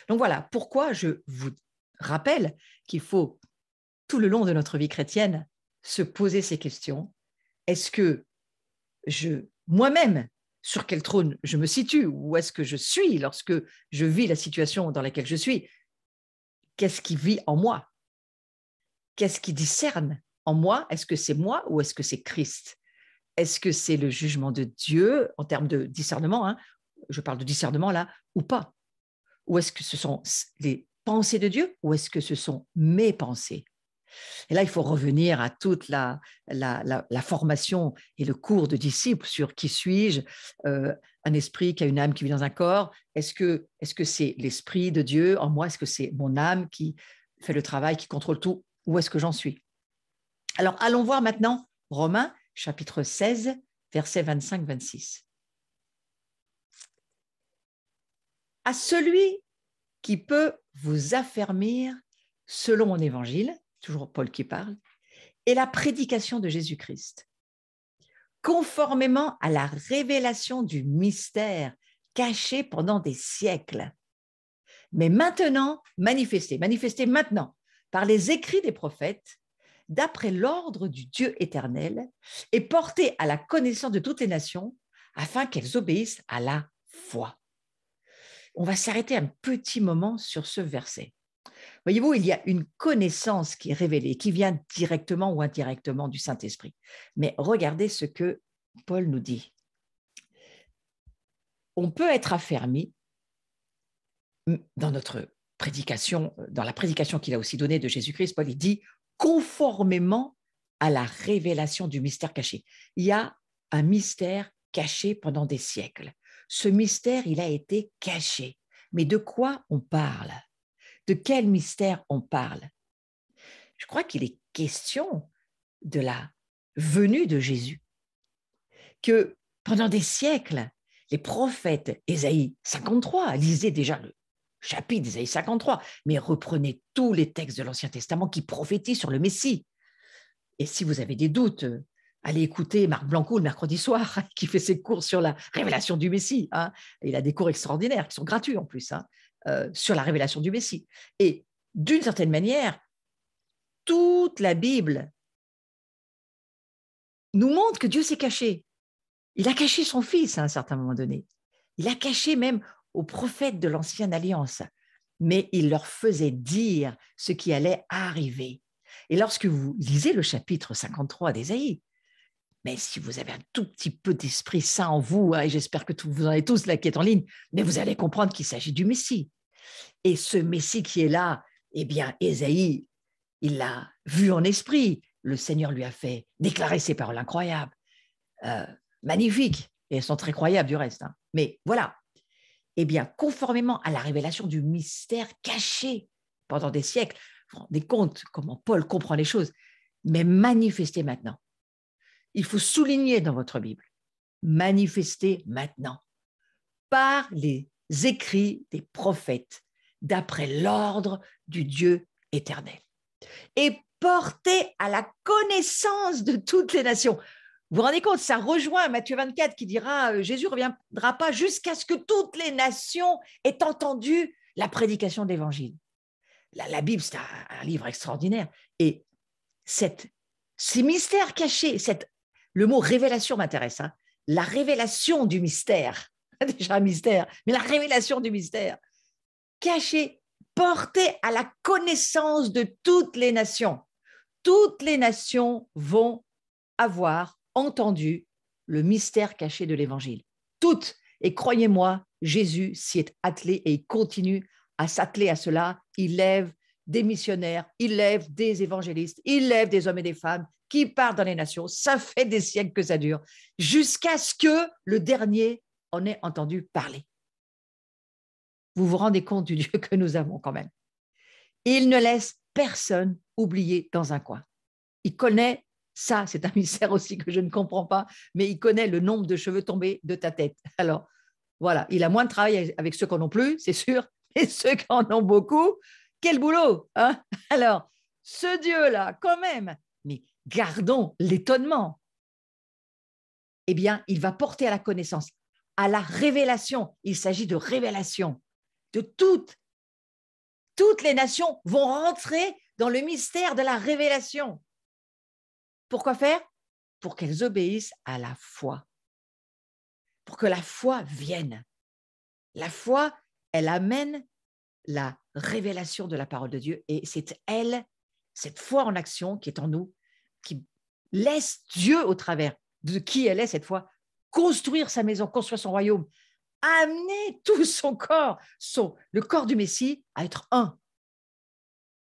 Donc voilà, pourquoi je vous rappelle qu'il faut, tout le long de notre vie chrétienne, se poser ces questions. Est-ce que moi-même, sur quel trône je me situe, où est-ce que je suis lorsque je vis la situation dans laquelle je suis? Qu'est-ce qui vit en moi? Qu'est-ce qui discerne en moi? Est-ce que c'est moi ou est-ce que c'est Christ? Est-ce que c'est le jugement de Dieu en termes de discernement, je parle de discernement là, ou pas? Ou est-ce que ce sont les pensées de Dieu ou est-ce que ce sont mes pensées? Et là, il faut revenir à toute la formation et le cours de disciples sur qui suis-je, un esprit qui a une âme qui vit dans un corps. Est-ce que c'est l'esprit de Dieu en moi? Est-ce que c'est mon âme qui fait le travail, qui contrôle tout? Où est-ce que j'en suis? Alors, allons voir maintenant Romains, chapitre 16, versets 25-26. À celui qui peut vous affermir selon mon évangile, toujours Paul qui parle, et la prédication de Jésus-Christ, conformément à la révélation du mystère caché pendant des siècles, mais maintenant manifesté maintenant par les écrits des prophètes, d'après l'ordre du Dieu éternel, et porté à la connaissance de toutes les nations, afin qu'elles obéissent à la foi. On va s'arrêter un petit moment sur ce verset. Voyez-vous, il y a une connaissance qui est révélée, qui vient directement ou indirectement du Saint-Esprit. Mais regardez ce que Paul nous dit. On peut être affermi dans notre prédication, dans la prédication qu'il a aussi donnée de Jésus-Christ. Paul il dit conformément à la révélation du mystère caché. Il y a un mystère caché pendant des siècles. Ce mystère, il a été caché. Mais de quoi on parle? De quel mystère on parle? Je crois qu'il est question de la venue de Jésus. Que pendant des siècles, les prophètes, Ésaïe 53, lisez déjà le chapitre d'Ésaïe 53, mais reprenez tous les textes de l'Ancien Testament qui prophétisent sur le Messie. Et si vous avez des doutes, allez écouter Marc Blanco le mercredi soir, qui fait ses cours sur la révélation du Messie. Il a des cours extraordinaires qui sont gratuits en plus, sur la révélation du Messie. Et d'une certaine manière, toute la Bible nous montre que Dieu s'est caché. Il a caché son Fils à un certain moment donné. Il a caché même aux prophètes de l'Ancienne Alliance. Mais il leur faisait dire ce qui allait arriver. Et lorsque vous lisez le chapitre 53 d'Ésaïe, mais si vous avez un tout petit peu d'esprit saint en vous, et j'espère que vous en avez tous là qui est en ligne, mais vous allez comprendre qu'il s'agit du Messie. Et ce Messie qui est là, eh bien, Ésaïe, il l'a vu en esprit. Le Seigneur lui a fait déclarer ces paroles incroyables, magnifiques, et elles sont très croyables du reste. Hein. Mais voilà, eh bien, conformément à la révélation du mystère caché pendant des siècles, vous vous rendez compte comment Paul comprend les choses, mais manifesté maintenant. Il faut souligner dans votre Bible, manifesté maintenant, par les écrits des prophètes, d'après l'ordre du Dieu éternel, et porté à la connaissance de toutes les nations. Vous vous rendez compte, ça rejoint Matthieu 24 qui dira Jésus ne reviendra pas jusqu'à ce que toutes les nations aient entendu la prédication de l'Évangile. La Bible, c'est un livre extraordinaire. Et ces mystères cachés, le mot révélation m'intéresse, hein, la révélation du mystère, déjà un mystère, mais la révélation du mystère, caché, porté à la connaissance de toutes les nations. Toutes les nations vont avoir entendu le mystère caché de l'Évangile. Toutes. Et croyez-moi, Jésus s'y est attelé et il continue à s'atteler à cela. Il lève des missionnaires, il lève des évangélistes, il lève des hommes et des femmes qui partent dans les nations. Ça fait des siècles que ça dure, jusqu'à ce que le dernier en ait entendu parler. Vous vous rendez compte du Dieu que nous avons quand même. Il ne laisse personne oublié dans un coin. Il connaît ça, c'est un mystère aussi que je ne comprends pas, mais il connaît le nombre de cheveux tombés de ta tête. Alors, voilà, il a moins de travail avec ceux qui n'en ont plus, c'est sûr, mais ceux qui en ont beaucoup, quel boulot, hein? Alors, ce Dieu-là, quand même, mais gardons l'étonnement. Eh bien, il va porter à la connaissance, à la révélation. Il s'agit de révélation. De toutes les nations vont rentrer dans le mystère de la révélation. Pourquoi faire? Pour qu'elles obéissent à la foi. Pour que la foi vienne. La foi, elle amène la révélation de la parole de Dieu et c'est elle, cette foi en action qui est en nous, qui laisse Dieu au travers de qui elle est cette foi, construire sa maison, construire son royaume, amener tout son corps, le corps du Messie à être un.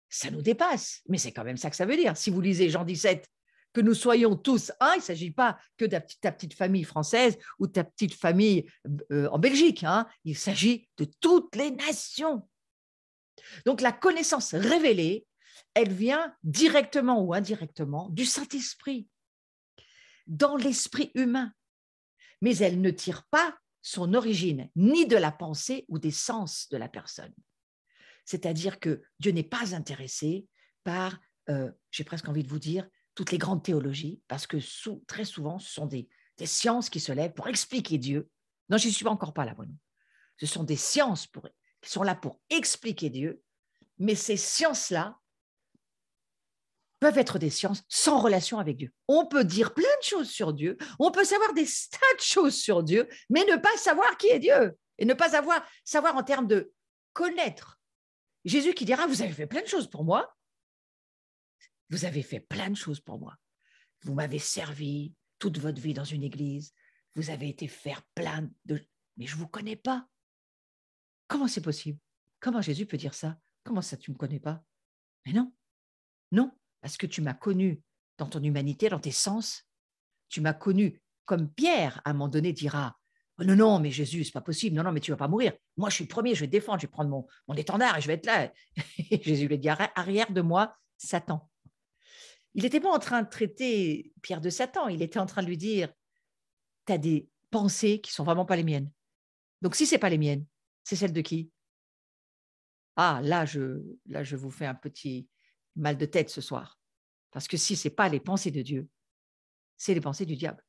Ça nous dépasse, mais c'est quand même ça que ça veut dire. Si vous lisez Jean 17, que nous soyons tous un, il ne s'agit pas que de ta petite famille française ou ta petite famille en Belgique, hein. Il s'agit de toutes les nations. Donc la connaissance révélée, elle vient directement ou indirectement du Saint-Esprit, dans l'esprit humain, mais elle ne tire pas son origine ni de la pensée ou des sens de la personne. C'est-à-dire que Dieu n'est pas intéressé par, j'ai presque envie de vous dire, toutes les grandes théologies, parce que très souvent, ce sont des sciences qui se lèvent pour expliquer Dieu. Non, je n'y suis encore pas là, Bruno. Ce sont des sciences qui sont là pour expliquer Dieu, mais ces sciences-là peuvent être des sciences sans relation avec Dieu. On peut dire plein de choses sur Dieu, on peut savoir des tas de choses sur Dieu, mais ne pas savoir qui est Dieu, et ne pas savoir en termes de connaître. Jésus qui dira, vous avez fait plein de choses pour moi, vous avez fait plein de choses pour moi. Vous m'avez servi toute votre vie dans une église, vous avez été faire plein de... Mais je ne vous connais pas. Comment c'est possible? Comment Jésus peut dire ça? Comment ça, tu ne me connais pas? Mais non, non, parce que tu m'as connu dans ton humanité, dans tes sens. Tu m'as connu comme Pierre, à un moment donné, dira, oh non, non, mais Jésus, c'est pas possible, non, non, mais tu vas pas mourir. Moi, je suis le premier, je vais te défendre, je vais prendre mon étendard et je vais être là. Et Jésus lui dit, arrière de moi, Satan. Il n'était pas en train de traiter Pierre de Satan, il était en train de lui dire, tu as des pensées qui sont vraiment pas les miennes. Donc, si ce n'est pas les miennes, c'est celles de qui? Ah, là, je vous fais un petit mal de tête ce soir. Parce que si ce n'est pas les pensées de Dieu, c'est les pensées du diable.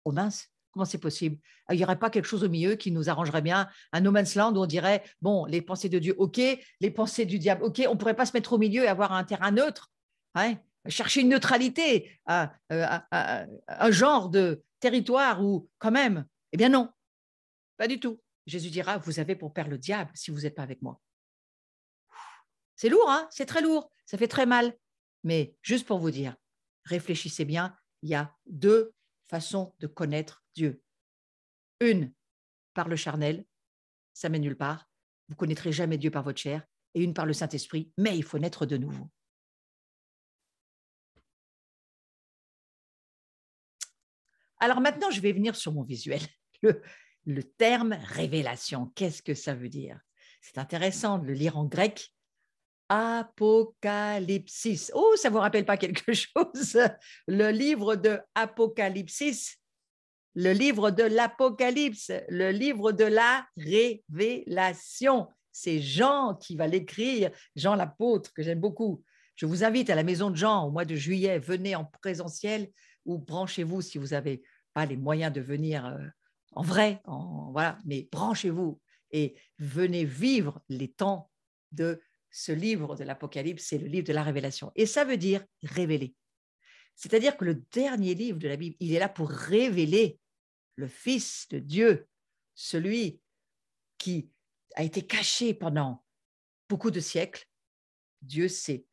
Oh mince, comment c'est possible? Il n'y aurait pas quelque chose au milieu qui nous arrangerait bien, un no man's land où on dirait, bon, les pensées de Dieu, ok, les pensées du diable, ok, on ne pourrait pas se mettre au milieu et avoir un terrain neutre, hein? chercher une neutralité, un genre de territoire où, quand même, eh bien non, pas du tout. Jésus dira, vous avez pour père le diable si vous n'êtes pas avec moi. C'est lourd, hein, c'est très lourd, ça fait très mal. Mais juste pour vous dire, réfléchissez bien, il y a deux façons de connaître Dieu. Une par le charnel, ça mène nulle part. Vous ne connaîtrez jamais Dieu par votre chair. Et une par le Saint-Esprit, mais il faut naître de nouveau. Alors maintenant, je vais venir sur mon visuel. Le terme révélation, qu'est-ce que ça veut dire? C'est intéressant de le lire en grec. Apocalypsis. Oh, ça ne vous rappelle pas quelque chose? Le livre de Apocalypsis, le livre de l'Apocalypse, le livre de la révélation. C'est Jean qui va l'écrire, Jean l'apôtre, que j'aime beaucoup. Je vous invite à la maison de Jean au mois de juillet. Venez en présentiel ou branchez-vous si vous n'avez pas les moyens de venir en vrai, voilà, mais branchez-vous et venez vivre les temps de ce livre de l'Apocalypse, c'est le livre de la révélation. Et ça veut dire révéler. C'est-à-dire que le dernier livre de la Bible, il est là pour révéler le Fils de Dieu, celui qui a été caché pendant beaucoup de siècles. Dieu s'est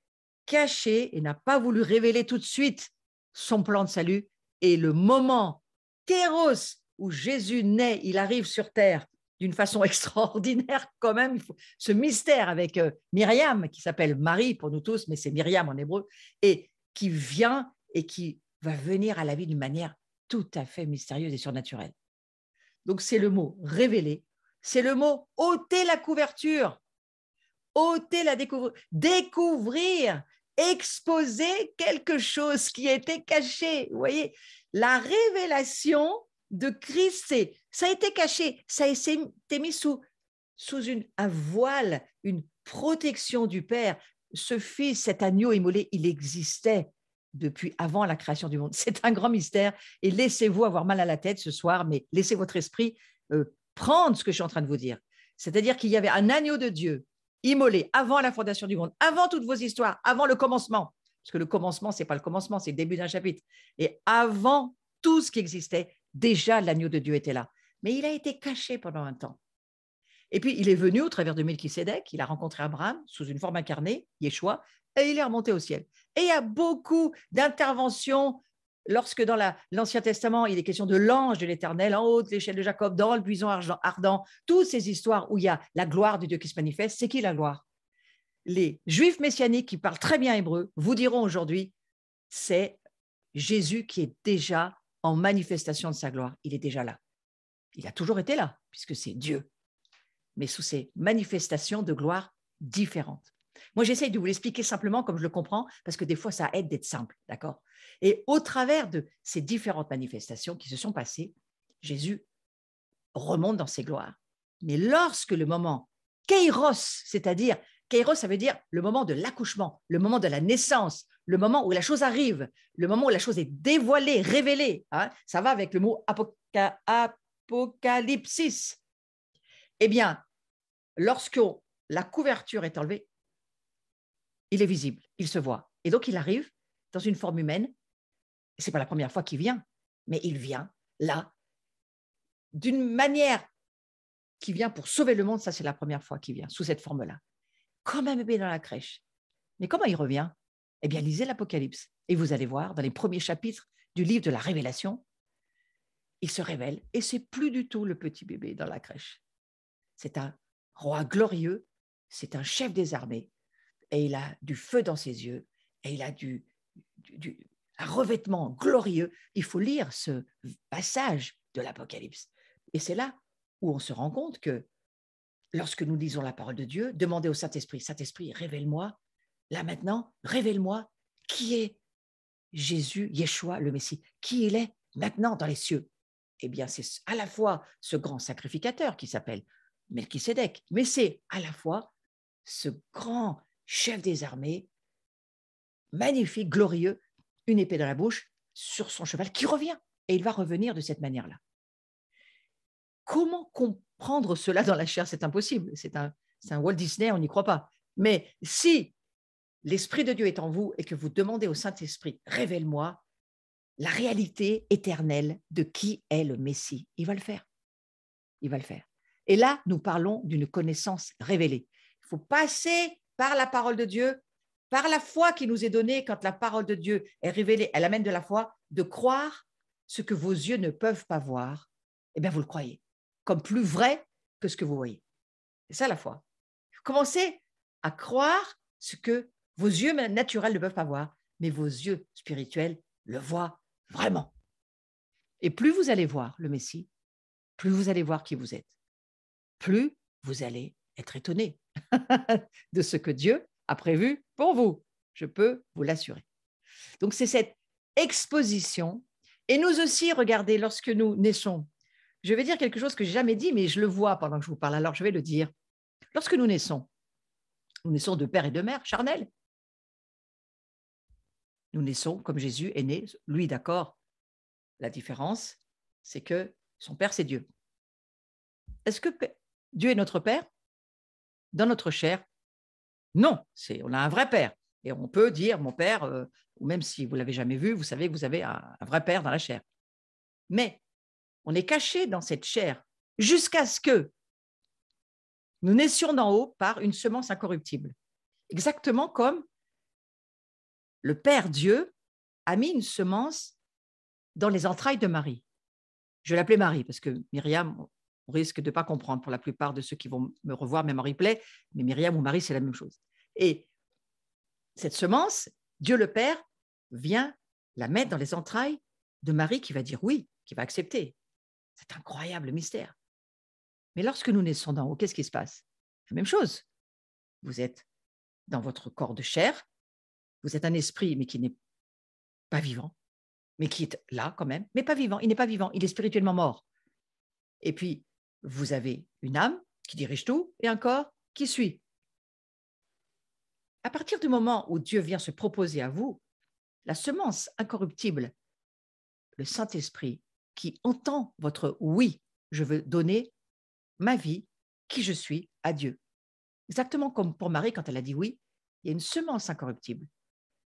caché et n'a pas voulu révéler tout de suite son plan de salut. Et le moment, Kéros, où Jésus naît, il arrive sur terre d'une façon extraordinaire quand même. Ce mystère avec Myriam, qui s'appelle Marie pour nous tous, mais c'est Myriam en hébreu, et qui vient et qui va venir à la vie d'une manière tout à fait mystérieuse et surnaturelle. Donc, c'est le mot révéler, c'est le mot ôter la couverture, ôter la découvrir, exposer quelque chose qui était caché. Vous voyez, la révélation de Christ, ça a été caché, ça a été mis sous un voile, une protection du Père. Ce Fils, cet agneau immolé, il existait depuis avant la création du monde. C'est un grand mystère et laissez-vous avoir mal à la tête ce soir, mais laissez votre esprit prendre ce que je suis en train de vous dire. C'est-à-dire qu'il y avait un agneau de Dieu immolé avant la fondation du monde, avant toutes vos histoires, avant le commencement, parce que le commencement, ce n'est pas le commencement, c'est le début d'un chapitre, et avant tout ce qui existait, déjà l'agneau de Dieu était là. Mais il a été caché pendant un temps. Et puis, il est venu au travers de Melchisédek, il a rencontré Abraham sous une forme incarnée, Yeshua, et il est remonté au ciel. Et il y a beaucoup d'interventions lorsque dans l'Ancien Testament, il est question de l'ange de l'Éternel en haut de l'échelle de Jacob, dans le buisson ardent, toutes ces histoires où il y a la gloire de Dieu qui se manifeste. C'est qui la gloire? Les Juifs messianiques qui parlent très bien hébreu vous diront aujourd'hui, c'est Jésus qui est déjà en manifestation de sa gloire. Il est déjà là. Il a toujours été là, puisque c'est Dieu, mais sous ces manifestations de gloire différentes. Moi, j'essaye de vous l'expliquer simplement comme je le comprends, parce que des fois, ça aide d'être simple, d'accord? Et au travers de ces différentes manifestations qui se sont passées, Jésus remonte dans ses gloires. Mais lorsque le moment Kairos, c'est-à-dire, Kairos, ça veut dire le moment de l'accouchement, le moment de la naissance, le moment où la chose arrive, le moment où la chose est dévoilée, révélée, hein, ça va avec le mot apocalypsis. Eh bien, lorsque la couverture est enlevée, il est visible, il se voit. Et donc, il arrive dans une forme humaine. Ce n'est pas la première fois qu'il vient, mais il vient là, d'une manière qui vient pour sauver le monde. Ça, c'est la première fois qu'il vient, sous cette forme-là. Comme un bébé dans la crèche. Mais comment il revient? Eh bien, lisez l'Apocalypse. Et vous allez voir, dans les premiers chapitres du livre de la Révélation, il se révèle et c'est plus du tout le petit bébé dans la crèche. C'est un roi glorieux, c'est un chef des armées, et il a du feu dans ses yeux, et il a un revêtement glorieux. Il faut lire ce passage de l'Apocalypse. Et c'est là où on se rend compte que lorsque nous lisons la parole de Dieu, demandez au Saint-Esprit, Saint-Esprit, révèle-moi, là maintenant, révèle-moi qui est Jésus, Yeshua, le Messie, qui il est maintenant dans les cieux. Eh bien, c'est à la fois ce grand sacrificateur qui s'appelle Melchisédek, mais c'est à la fois ce grand chef des armées, magnifique, glorieux, une épée dans la bouche, sur son cheval, qui revient. Et il va revenir de cette manière-là. Comment comprendre cela dans la chair? C'est impossible. C'est un Walt Disney, on n'y croit pas. Mais si l'Esprit de Dieu est en vous et que vous demandez au Saint-Esprit, révèle-moi la réalité éternelle de qui est le Messie, il va le faire. Il va le faire. Et là, nous parlons d'une connaissance révélée. Il faut passer par la parole de Dieu, par la foi qui nous est donnée quand la parole de Dieu est révélée, elle amène de la foi, de croire ce que vos yeux ne peuvent pas voir, eh bien vous le croyez, comme plus vrai que ce que vous voyez. C'est ça la foi. Commencez à croire ce que vos yeux naturels ne peuvent pas voir, mais vos yeux spirituels le voient vraiment. Et plus vous allez voir le Messie, plus vous allez voir qui vous êtes, plus vous allez être étonné de ce que Dieu a prévu pour vous. Je peux vous l'assurer. Donc, c'est cette exposition. Et nous aussi, regardez, lorsque nous naissons, je vais dire quelque chose que je n'ai jamais dit, mais je le vois pendant que je vous parle, alors je vais le dire. Lorsque nous naissons de père et de mère charnels. Nous naissons comme Jésus est né, lui d'accord. La différence, c'est que son père, c'est Dieu. Est-ce que Dieu est notre père dans notre chair? Non, on a un vrai père. Et on peut dire, mon père, ou même si vous ne l'avez jamais vu, vous savez que vous avez un vrai père dans la chair. Mais on est caché dans cette chair jusqu'à ce que nous naissions d'en haut par une semence incorruptible. Exactement comme le Père Dieu a mis une semence dans les entrailles de Marie. Je l'appelais Marie parce que Myriam, on risque de ne pas comprendre pour la plupart de ceux qui vont me revoir, même en replay, mais Myriam ou Marie, c'est la même chose. Et cette semence, Dieu le Père vient la mettre dans les entrailles de Marie qui va dire oui, qui va accepter. C'est incroyable mystère. Mais lorsque nous naissons d'en haut, qu'est-ce qui se passe? La même chose. Vous êtes dans votre corps de chair, vous êtes un esprit, mais qui n'est pas vivant, mais qui est là quand même, mais pas vivant. Il n'est pas vivant, il est spirituellement mort. Et puis, vous avez une âme qui dirige tout et un corps qui suit. À partir du moment où Dieu vient se proposer à vous, la semence incorruptible, le Saint-Esprit, qui entend votre oui, je veux donner ma vie, qui je suis, à Dieu. Exactement comme pour Marie quand elle a dit oui, il y a une semence incorruptible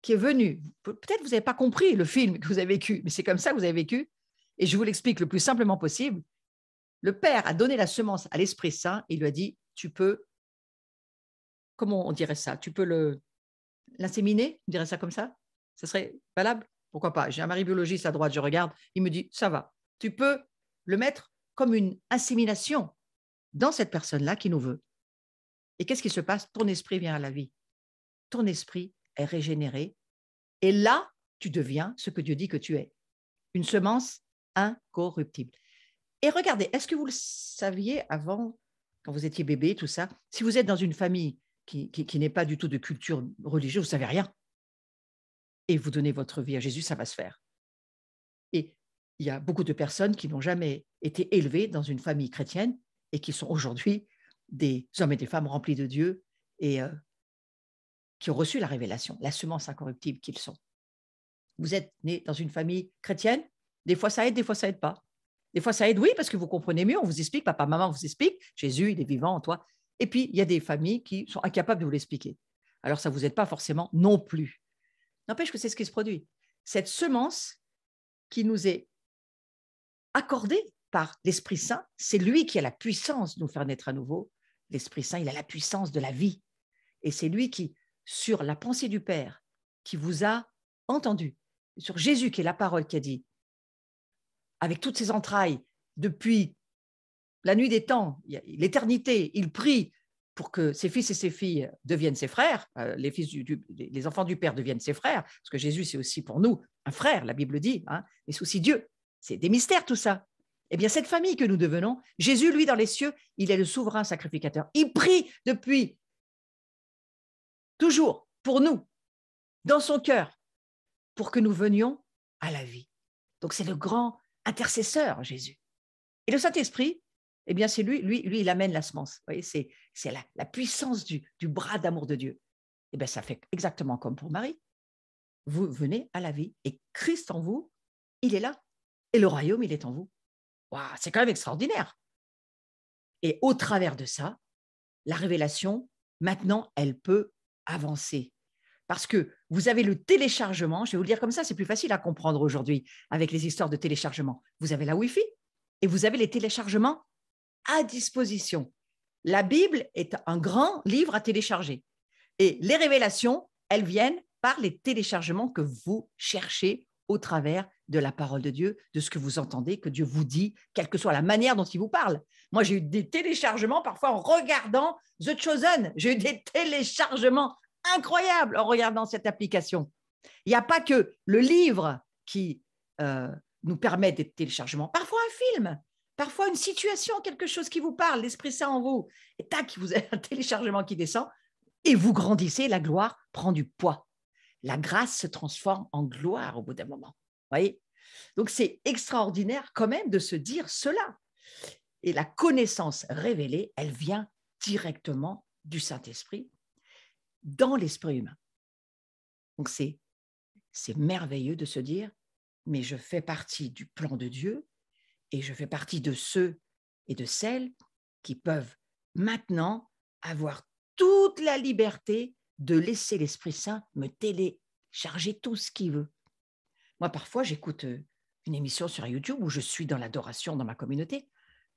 qui est venue. Peut-être vous n'avez pas compris le film que vous avez vécu, mais c'est comme ça que vous avez vécu. Et je vous l'explique le plus simplement possible. Le Père a donné la semence à l'Esprit Saint et il lui a dit, tu peux, comment on dirait ça? Tu peux l'inséminer, on dirait ça comme ça? Ça serait valable? Pourquoi pas? J'ai un mari biologiste à droite, je regarde, il me dit, ça va. Tu peux le mettre comme une insémination dans cette personne-là qui nous veut. Et qu'est-ce qui se passe? Ton esprit vient à la vie. Ton esprit est régénéré. Et là, tu deviens ce que Dieu dit que tu es. Une semence incorruptible. Et regardez, est-ce que vous le saviez avant, quand vous étiez bébé, tout ça, si vous êtes dans une famille qui n'est pas du tout de culture religieuse, vous ne savez rien. Et vous donnez votre vie à Jésus, ça va se faire. Et il y a beaucoup de personnes qui n'ont jamais été élevées dans une famille chrétienne et qui sont aujourd'hui des hommes et des femmes remplis de Dieu et qui ont reçu la révélation, la semence incorruptible qu'ils sont. Vous êtes né dans une famille chrétienne, des fois ça aide, des fois ça aide pas. Des fois ça aide, oui, parce que vous comprenez mieux, on vous explique, papa, maman vous explique, Jésus, il est vivant en toi. Et puis, il y a des familles qui sont incapables de vous l'expliquer. Alors, ça ne vous aide pas forcément non plus. N'empêche que c'est ce qui se produit. Cette semence qui nous est accordée par l'Esprit Saint, c'est lui qui a la puissance de nous faire naître à nouveau. L'Esprit Saint, il a la puissance de la vie. Et c'est lui qui, sur la pensée du Père, qui vous a entendu, sur Jésus qui est la parole qui a dit, avec toutes ses entrailles, depuis la nuit des temps, l'éternité, il prie pour que ses fils et ses filles deviennent ses frères, les enfants du Père deviennent ses frères, parce que Jésus, c'est aussi pour nous un frère, la Bible dit, hein, mais c'est aussi Dieu. C'est des mystères tout ça. Eh bien, cette famille que nous devenons, Jésus, lui, dans les cieux, il est le souverain sacrificateur. Il prie depuis toujours pour nous, dans son cœur, pour que nous venions à la vie. Donc, c'est le grand intercesseur, Jésus. Et le Saint-Esprit, eh bien, c'est lui, il amène la semence. Vous voyez, c'est la puissance du bras d'amour de Dieu. Eh bien, ça fait exactement comme pour Marie. Vous venez à la vie et Christ en vous, il est là. Et le royaume, il est en vous. Waouh, c'est quand même extraordinaire. Et au travers de ça, la révélation, maintenant, elle peut avancer. parce que vous avez le téléchargement, je vais vous le dire comme ça, c'est plus facile à comprendre aujourd'hui avec les histoires de téléchargement. Vous avez la Wi-Fi et vous avez les téléchargements à disposition. La Bible est un grand livre à télécharger. Et les révélations, elles viennent par les téléchargements que vous cherchez au travers de la parole de Dieu, de ce que vous entendez, que Dieu vous dit, quelle que soit la manière dont il vous parle. Moi, j'ai eu des téléchargements parfois en regardant The Chosen. J'ai eu des téléchargements incroyables en regardant cette application. Il n'y a pas que le livre qui nous permet des téléchargements. Parfois un film, parfois une situation, quelque chose qui vous parle, l'Esprit Saint en vous. Et tac, vous avez un téléchargement qui descend et vous grandissez, la gloire prend du poids. La grâce se transforme en gloire au bout d'un moment. Voyez. Donc, c'est extraordinaire quand même de se dire cela. Et la connaissance révélée, elle vient directement du Saint-Esprit dans l'esprit humain. Donc, c'est merveilleux de se dire, mais je fais partie du plan de Dieu et je fais partie de ceux et de celles qui peuvent maintenant avoir toute la liberté de laisser l'Esprit Saint me télécharger tout ce qu'il veut. Moi, parfois, j'écoute une émission sur YouTube où je suis dans l'adoration dans ma communauté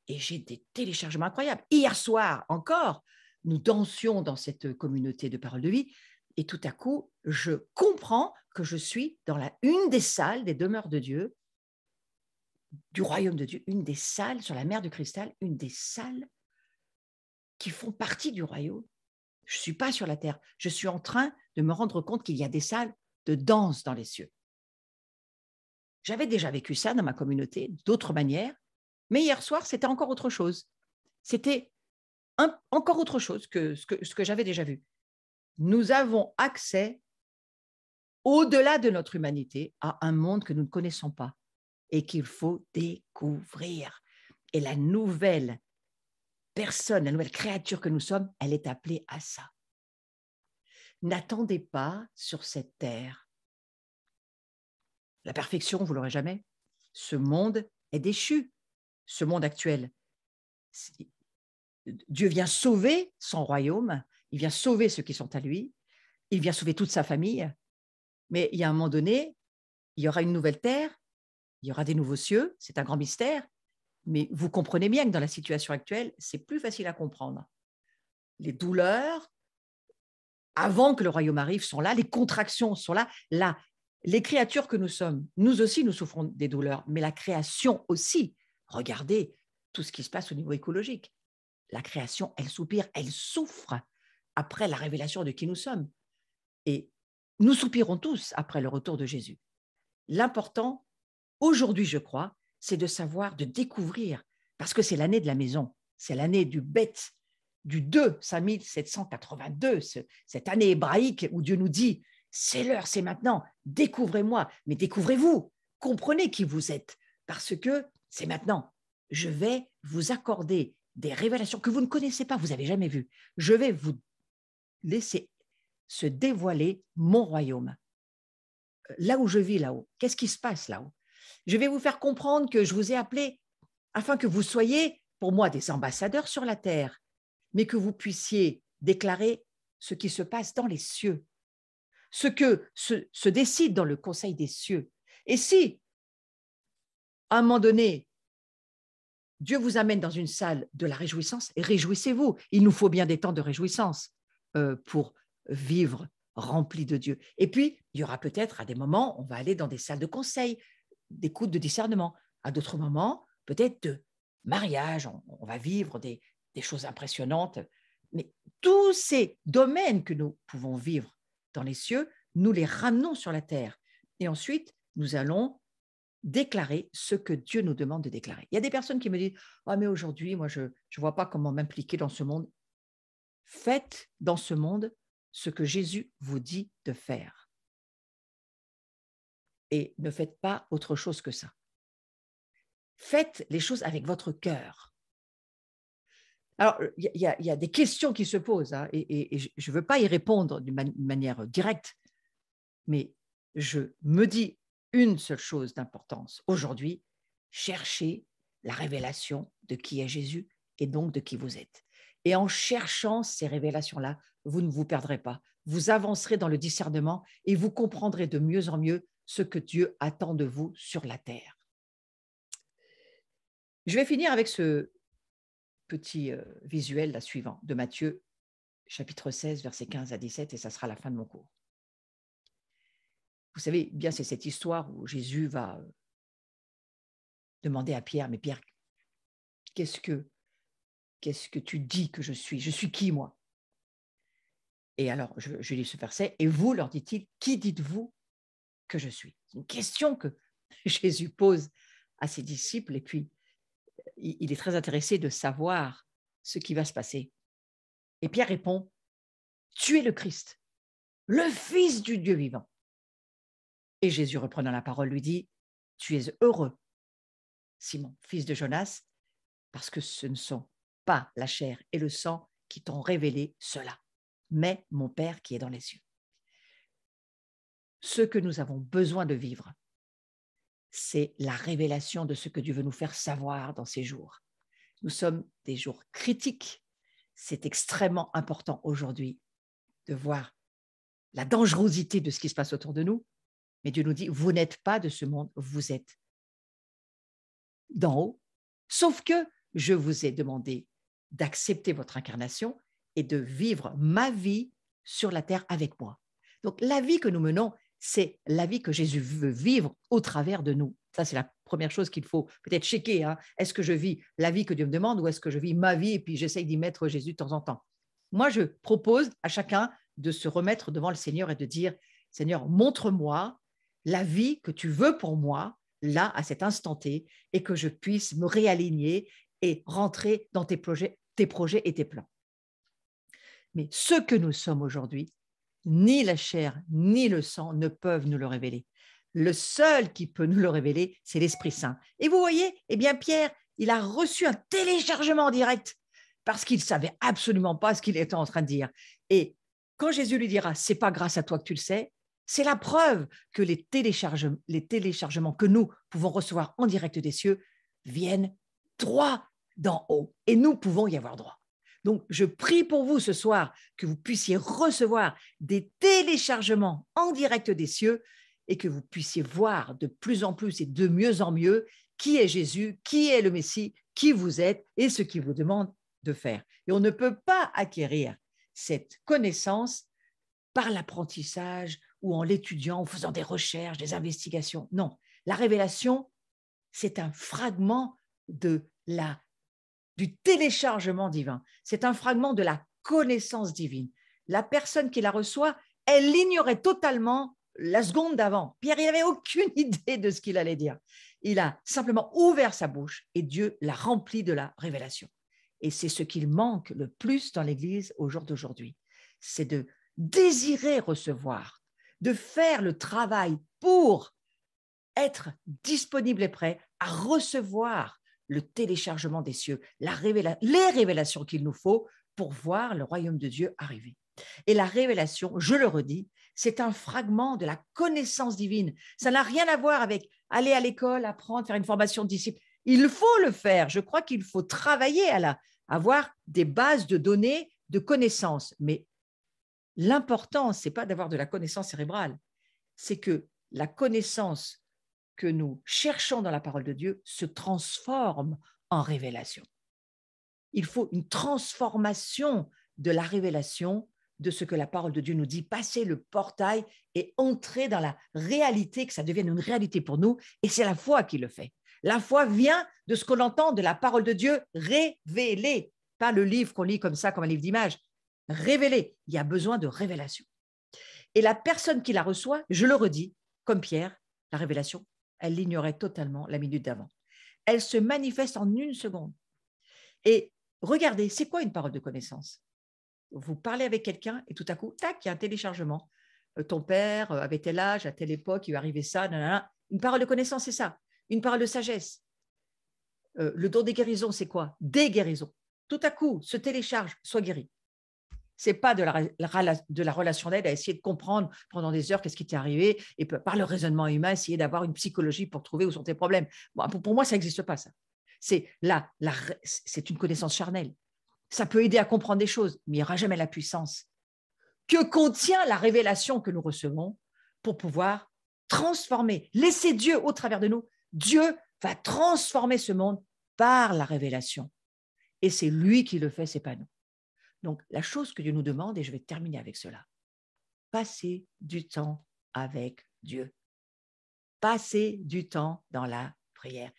et j'ai des téléchargements incroyables. Hier soir encore, nous dansions dans cette communauté de Parole de Vie et tout à coup, je comprends que je suis dans une des salles des demeures de Dieu, du royaume de Dieu, une des salles sur la mer de cristal, une des salles qui font partie du royaume. Je ne suis pas sur la terre. Je suis en train de me rendre compte qu'il y a des salles de danse dans les cieux. J'avais déjà vécu ça dans ma communauté, d'autres manières, mais hier soir, c'était encore autre chose. C'était encore autre chose que ce que j'avais déjà vu. Nous avons accès, au-delà de notre humanité, à un monde que nous ne connaissons pas et qu'il faut découvrir. Et la nouvelle personne, la nouvelle créature que nous sommes, elle est appelée à ça. N'attendez pas sur cette terre la perfection, vous ne l'aurez jamais. Ce monde est déchu, ce monde actuel. Dieu vient sauver son royaume, il vient sauver ceux qui sont à lui, il vient sauver toute sa famille, mais il y a un moment donné, il y aura une nouvelle terre, il y aura des nouveaux cieux, c'est un grand mystère, mais vous comprenez bien que dans la situation actuelle, c'est plus facile à comprendre. Les douleurs, avant que le royaume arrive, sont là, les contractions sont là, les créatures que nous sommes, nous aussi, nous souffrons des douleurs, mais la création aussi. Regardez tout ce qui se passe au niveau écologique. La création, elle soupire, elle souffre après la révélation de qui nous sommes. Et nous soupirons tous après le retour de Jésus. L'important, aujourd'hui, je crois, c'est de savoir, de découvrir, parce que c'est l'année de la maison, c'est l'année du bête, du 2 5782, cette année hébraïque où Dieu nous dit c'est l'heure, c'est maintenant, découvrez-moi, mais découvrez-vous, comprenez qui vous êtes, parce que c'est maintenant. Je vais vous accorder des révélations que vous ne connaissez pas, vous n'avez jamais vues. Je vais vous laisser se dévoiler mon royaume. Là où je vis là-haut, qu'est-ce qui se passe là-haut? Je vais vous faire comprendre que je vous ai appelé afin que vous soyez, pour moi, des ambassadeurs sur la terre, mais que vous puissiez déclarer ce qui se passe dans les cieux, ce que se décide dans le conseil des cieux. Et si, à un moment donné, Dieu vous amène dans une salle de la réjouissance, réjouissez-vous. Il nous faut bien des temps de réjouissance pour vivre remplis de Dieu. Et puis, il y aura peut-être à des moments, on va aller dans des salles de conseil, d'écoute, de discernement. À d'autres moments, peut-être de mariage, on va vivre des choses impressionnantes. Mais tous ces domaines que nous pouvons vivre dans les cieux, nous les ramenons sur la terre. Et ensuite, nous allons déclarer ce que Dieu nous demande de déclarer. Il y a des personnes qui me disent « Ah, mais aujourd'hui, moi, je ne vois pas comment m'impliquer dans ce monde. » Faites dans ce monde ce que Jésus vous dit de faire. Et ne faites pas autre chose que ça. Faites les choses avec votre cœur. Alors, il y a des questions qui se posent, hein, et je ne veux pas y répondre d'une manière directe, mais je me dis une seule chose d'importance. Aujourd'hui, cherchez la révélation de qui est Jésus et donc de qui vous êtes. Et en cherchant ces révélations-là, vous ne vous perdrez pas. Vous avancerez dans le discernement et vous comprendrez de mieux en mieux ce que Dieu attend de vous sur la terre. Je vais finir avec ce petit visuel là, suivant de Matthieu, chapitre 16, versets 15 à 17, et ça sera la fin de mon cours. Vous savez bien, c'est cette histoire où Jésus va demander à Pierre, mais Pierre, qu'est-ce que tu dis que je suis? Je suis qui, moi? Et alors, je lis ce verset, et vous, leur dit-il, qui dites-vous que je suis? C'est une question que Jésus pose à ses disciples, et puis il est très intéressé de savoir ce qui va se passer. Et Pierre répond, tu es le Christ, le Fils du Dieu vivant. Et Jésus, reprenant la parole, lui dit, tu es heureux, Simon, fils de Jonas, parce que ce ne sont pas la chair et le sang qui t'ont révélé cela, mais mon Père qui est dans les cieux. Ce que nous avons besoin de vivre, c'est la révélation de ce que Dieu veut nous faire savoir dans ces jours. Nous sommes des jours critiques. C'est extrêmement important aujourd'hui de voir la dangerosité de ce qui se passe autour de nous. Mais Dieu nous dit, vous n'êtes pas de ce monde, vous êtes d'en haut. Sauf que je vous ai demandé d'accepter votre incarnation et de vivre ma vie sur la terre avec moi. Donc la vie que nous menons, c'est la vie que Jésus veut vivre au travers de nous. Ça, c'est la première chose qu'il faut peut-être checker. Hein. Est-ce que je vis la vie que Dieu me demande ou est-ce que je vis ma vie et puis j'essaye d'y mettre Jésus de temps en temps? Moi, je propose à chacun de se remettre devant le Seigneur et de dire, Seigneur, montre-moi la vie que tu veux pour moi, là, à cet instant T, et que je puisse me réaligner et rentrer dans tes projets et tes plans. Mais ce que nous sommes aujourd'hui, ni la chair, ni le sang ne peuvent nous le révéler. Le seul qui peut nous le révéler, c'est l'Esprit Saint. Et vous voyez, eh bien Pierre, il a reçu un téléchargement en direct parce qu'il ne savait absolument pas ce qu'il était en train de dire. Et quand Jésus lui dira, c'est pas grâce à toi que tu le sais, c'est la preuve que les téléchargements que nous pouvons recevoir en direct des cieux viennent droit d'en haut. Et nous pouvons y avoir droit. Donc, je prie pour vous ce soir que vous puissiez recevoir des téléchargements en direct des cieux et que vous puissiez voir de plus en plus et de mieux en mieux qui est Jésus, qui est le Messie, qui vous êtes et ce qu'il vous demande de faire. Et on ne peut pas acquérir cette connaissance par l'apprentissage ou en l'étudiant, en faisant des recherches, des investigations. Non, la révélation, c'est un fragment du téléchargement divin. C'est un fragment de la connaissance divine. La personne qui la reçoit, elle l'ignorait totalement la seconde d'avant. Pierre, il n'avait aucune idée de ce qu'il allait dire. Il a simplement ouvert sa bouche et Dieu l'a rempli de la révélation. Et c'est ce qu'il manque le plus dans l'Église au jour d'aujourd'hui. C'est de désirer recevoir, de faire le travail pour être disponible et prêt à recevoir le téléchargement des cieux, les révélations qu'il nous faut pour voir le royaume de Dieu arriver. Et la révélation, je le redis, c'est un fragment de la connaissance divine. Ça n'a rien à voir avec aller à l'école, apprendre, faire une formation de disciple. Il faut le faire. Je crois qu'il faut travailler à avoir des bases de données, de connaissances. Mais l'important, ce n'est pas d'avoir de la connaissance cérébrale, c'est que la connaissance que nous cherchons dans la parole de Dieu se transforme en révélation. Il faut une transformation de la révélation de ce que la parole de Dieu nous dit, passer le portail et entrer dans la réalité, que ça devienne une réalité pour nous, et c'est la foi qui le fait. La foi vient de ce qu'on entend de la parole de Dieu révélée, pas le livre qu'on lit comme ça, comme un livre d'images, révélé. Il y a besoin de révélation. Et la personne qui la reçoit, je le redis, comme Pierre, la révélation, elle l'ignorait totalement la minute d'avant. Elle se manifeste en une seconde. Et regardez, c'est quoi une parole de connaissance? Vous parlez avec quelqu'un et tout à coup, tac, il y a un téléchargement. Ton père avait tel âge, à telle époque, il lui arrivait ça, nanana. Une parole de connaissance, c'est ça. Une parole de sagesse. Le don des guérisons, c'est quoi? Des guérisons. Tout à coup, se télécharge, sois guéri. Ce n'est pas de la relation d'aide à essayer de comprendre pendant des heures qu'est-ce qui t'est arrivé et par le raisonnement humain, essayer d'avoir une psychologie pour trouver où sont tes problèmes. Bon, pour moi, ça n'existe pas, ça. C'est une connaissance charnelle. Ça peut aider à comprendre des choses, mais il n'y aura jamais la puissance que contient la révélation que nous recevons pour pouvoir transformer, laisser Dieu au travers de nous. Dieu va transformer ce monde par la révélation. Et c'est lui qui le fait, ce n'est pas nous. Donc, la chose que Dieu nous demande, et je vais terminer avec cela, passez du temps avec Dieu. Passez du temps dans la prière.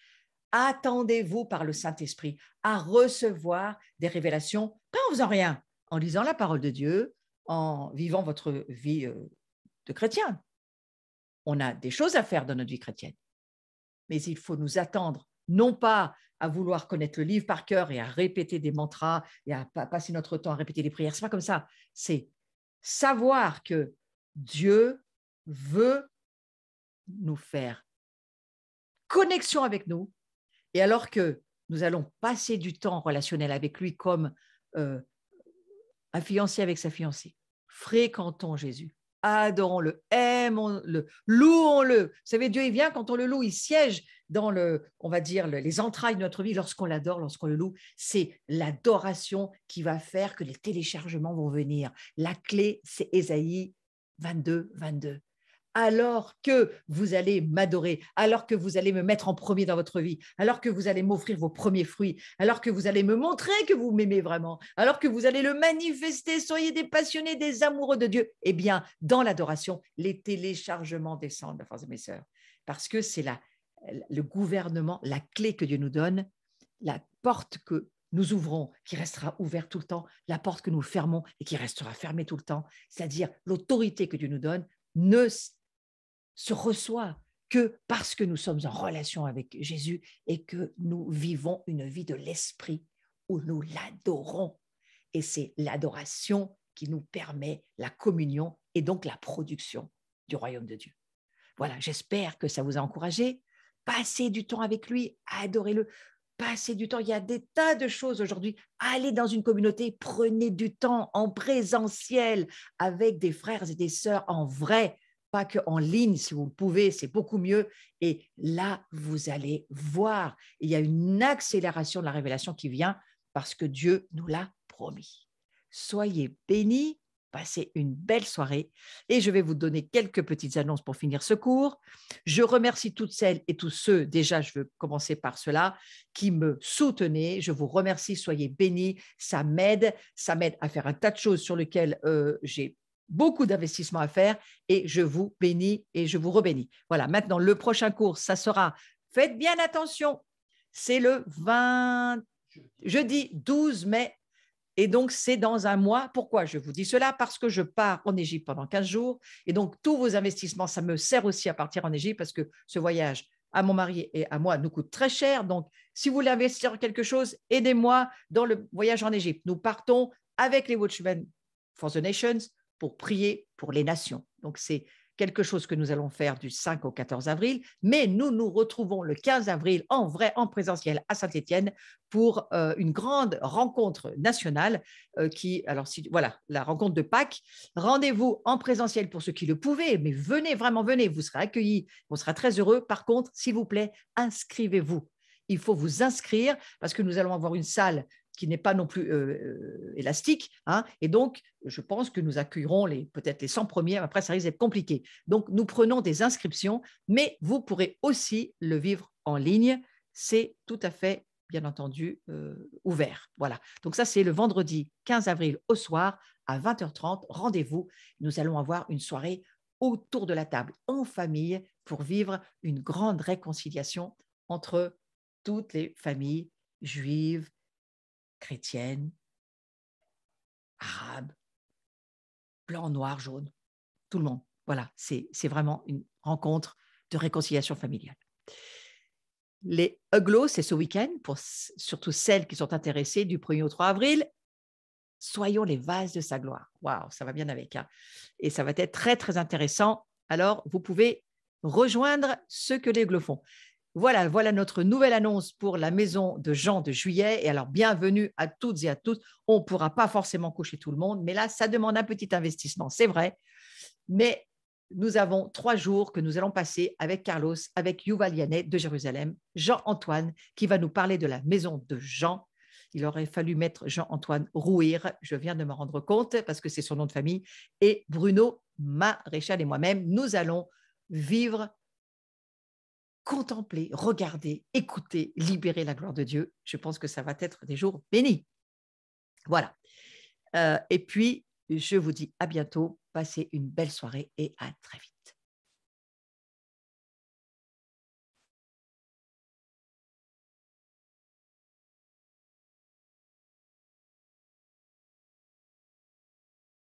Attendez-vous par le Saint-Esprit à recevoir des révélations, pas en faisant rien, en lisant la parole de Dieu, en vivant votre vie de chrétien. On a des choses à faire dans notre vie chrétienne, mais il faut nous attendre, non pas à vouloir connaître le livre par cœur et à répéter des mantras et à passer notre temps à répéter des prières. C'est pas comme ça. C'est savoir que Dieu veut nous faire connexion avec nous, et alors que nous allons passer du temps relationnel avec lui comme un fiancé avec sa fiancée, fréquentons Jésus, adorons-le, aimons-le, louons-le. Vous savez, Dieu, il vient quand on le loue, il siège dans on va dire, les entrailles de notre vie lorsqu'on l'adore, lorsqu'on le loue. C'est l'adoration qui va faire que les téléchargements vont venir. La clé, c'est Ésaïe 22, 22. Alors que vous allez m'adorer, alors que vous allez me mettre en premier dans votre vie, alors que vous allez m'offrir vos premiers fruits, alors que vous allez me montrer que vous m'aimez vraiment, alors que vous allez le manifester, soyez des passionnés, des amoureux de Dieu, eh bien, dans l'adoration, les téléchargements descendent, mes frères et mes sœurs, parce que c'est le gouvernement, la clé que Dieu nous donne, la porte que nous ouvrons, qui restera ouverte tout le temps, la porte que nous fermons et qui restera fermée tout le temps, c'est-à-dire l'autorité que Dieu nous donne, ne se reçoit que parce que nous sommes en relation avec Jésus et que nous vivons une vie de l'esprit où nous l'adorons. Et c'est l'adoration qui nous permet la communion et donc la production du royaume de Dieu. Voilà, j'espère que ça vous a encouragé. Passez du temps avec lui, adorez-le. Passez du temps, il y a des tas de choses aujourd'hui. Allez dans une communauté, prenez du temps en présentiel avec des frères et des sœurs en vrai, pas qu'en ligne, si vous le pouvez, c'est beaucoup mieux. Et là, vous allez voir, il y a une accélération de la révélation qui vient parce que Dieu nous l'a promis. Soyez bénis, passez une belle soirée et je vais vous donner quelques petites annonces pour finir ce cours. Je remercie toutes celles et tous ceux, déjà je veux commencer par ceux-là, qui me soutenaient. Je vous remercie, soyez bénis, ça m'aide à faire un tas de choses sur lesquelles j'ai beaucoup d'investissements à faire et je vous bénis et je vous rebénis. Voilà, maintenant le prochain cours, ça sera, faites bien attention, c'est le jeudi 12 mai et donc c'est dans un mois. Pourquoi je vous dis cela? Parce que je pars en Égypte pendant 15 jours et donc tous vos investissements, ça me sert aussi à partir en Égypte parce que ce voyage à mon mari et à moi nous coûte très cher. Donc, si vous voulez investir quelque chose, aidez-moi dans le voyage en Égypte. Nous partons avec les Watchmen for the Nations pour prier pour les nations. Donc, c'est quelque chose que nous allons faire du 5 au 14 avril, mais nous nous retrouvons le 15 avril en vrai, en présentiel à Saint-Étienne pour une grande rencontre nationale voilà, la rencontre de Pâques. Rendez-vous en présentiel pour ceux qui le pouvaient, mais venez, vraiment venez, vous serez accueillis, on sera très heureux. Par contre, s'il vous plaît, inscrivez-vous. Il faut vous inscrire parce que nous allons avoir une salle qui n'est pas non plus élastique. Hein, et donc, je pense que nous accueillerons peut-être les 100 premiers. Après, ça risque d'être compliqué. Donc, nous prenons des inscriptions, mais vous pourrez aussi le vivre en ligne. C'est tout à fait, bien entendu, ouvert. Voilà. Donc, ça, c'est le vendredi 15 avril au soir à 20h30. Rendez-vous. Nous allons avoir une soirée autour de la table, en famille, pour vivre une grande réconciliation entre toutes les familles juives, chrétiennes, arabes, blanc, noir, jaune, tout le monde. Voilà, c'est vraiment une rencontre de réconciliation familiale. Les Huglots, c'est ce week-end, pour surtout celles qui sont intéressées du 1er au 3 avril. Soyons les vases de sa gloire. Waouh, ça va bien avec. Hein. Et ça va être très, très intéressant. Alors, vous pouvez rejoindre ce que les Huglots font. Voilà notre nouvelle annonce pour la maison de Jean de juillet. Et alors, bienvenue à toutes et à tous. On ne pourra pas forcément coucher tout le monde, mais là, ça demande un petit investissement, c'est vrai. Mais nous avons 3 jours que nous allons passer avec Carlos, avec Yuval Yanet de Jérusalem, Jean-Antoine, qui va nous parler de la maison de Jean. Il aurait fallu mettre Jean-Antoine Rouir, je viens de me rendre compte, parce que c'est son nom de famille, et Bruno Maréchal et moi-même, nous allons vivre, contempler, regarder, écouter, libérer la gloire de Dieu. Je pense que ça va être des jours bénis. Voilà. Et puis, je vous dis à bientôt. Passez une belle soirée et à très vite.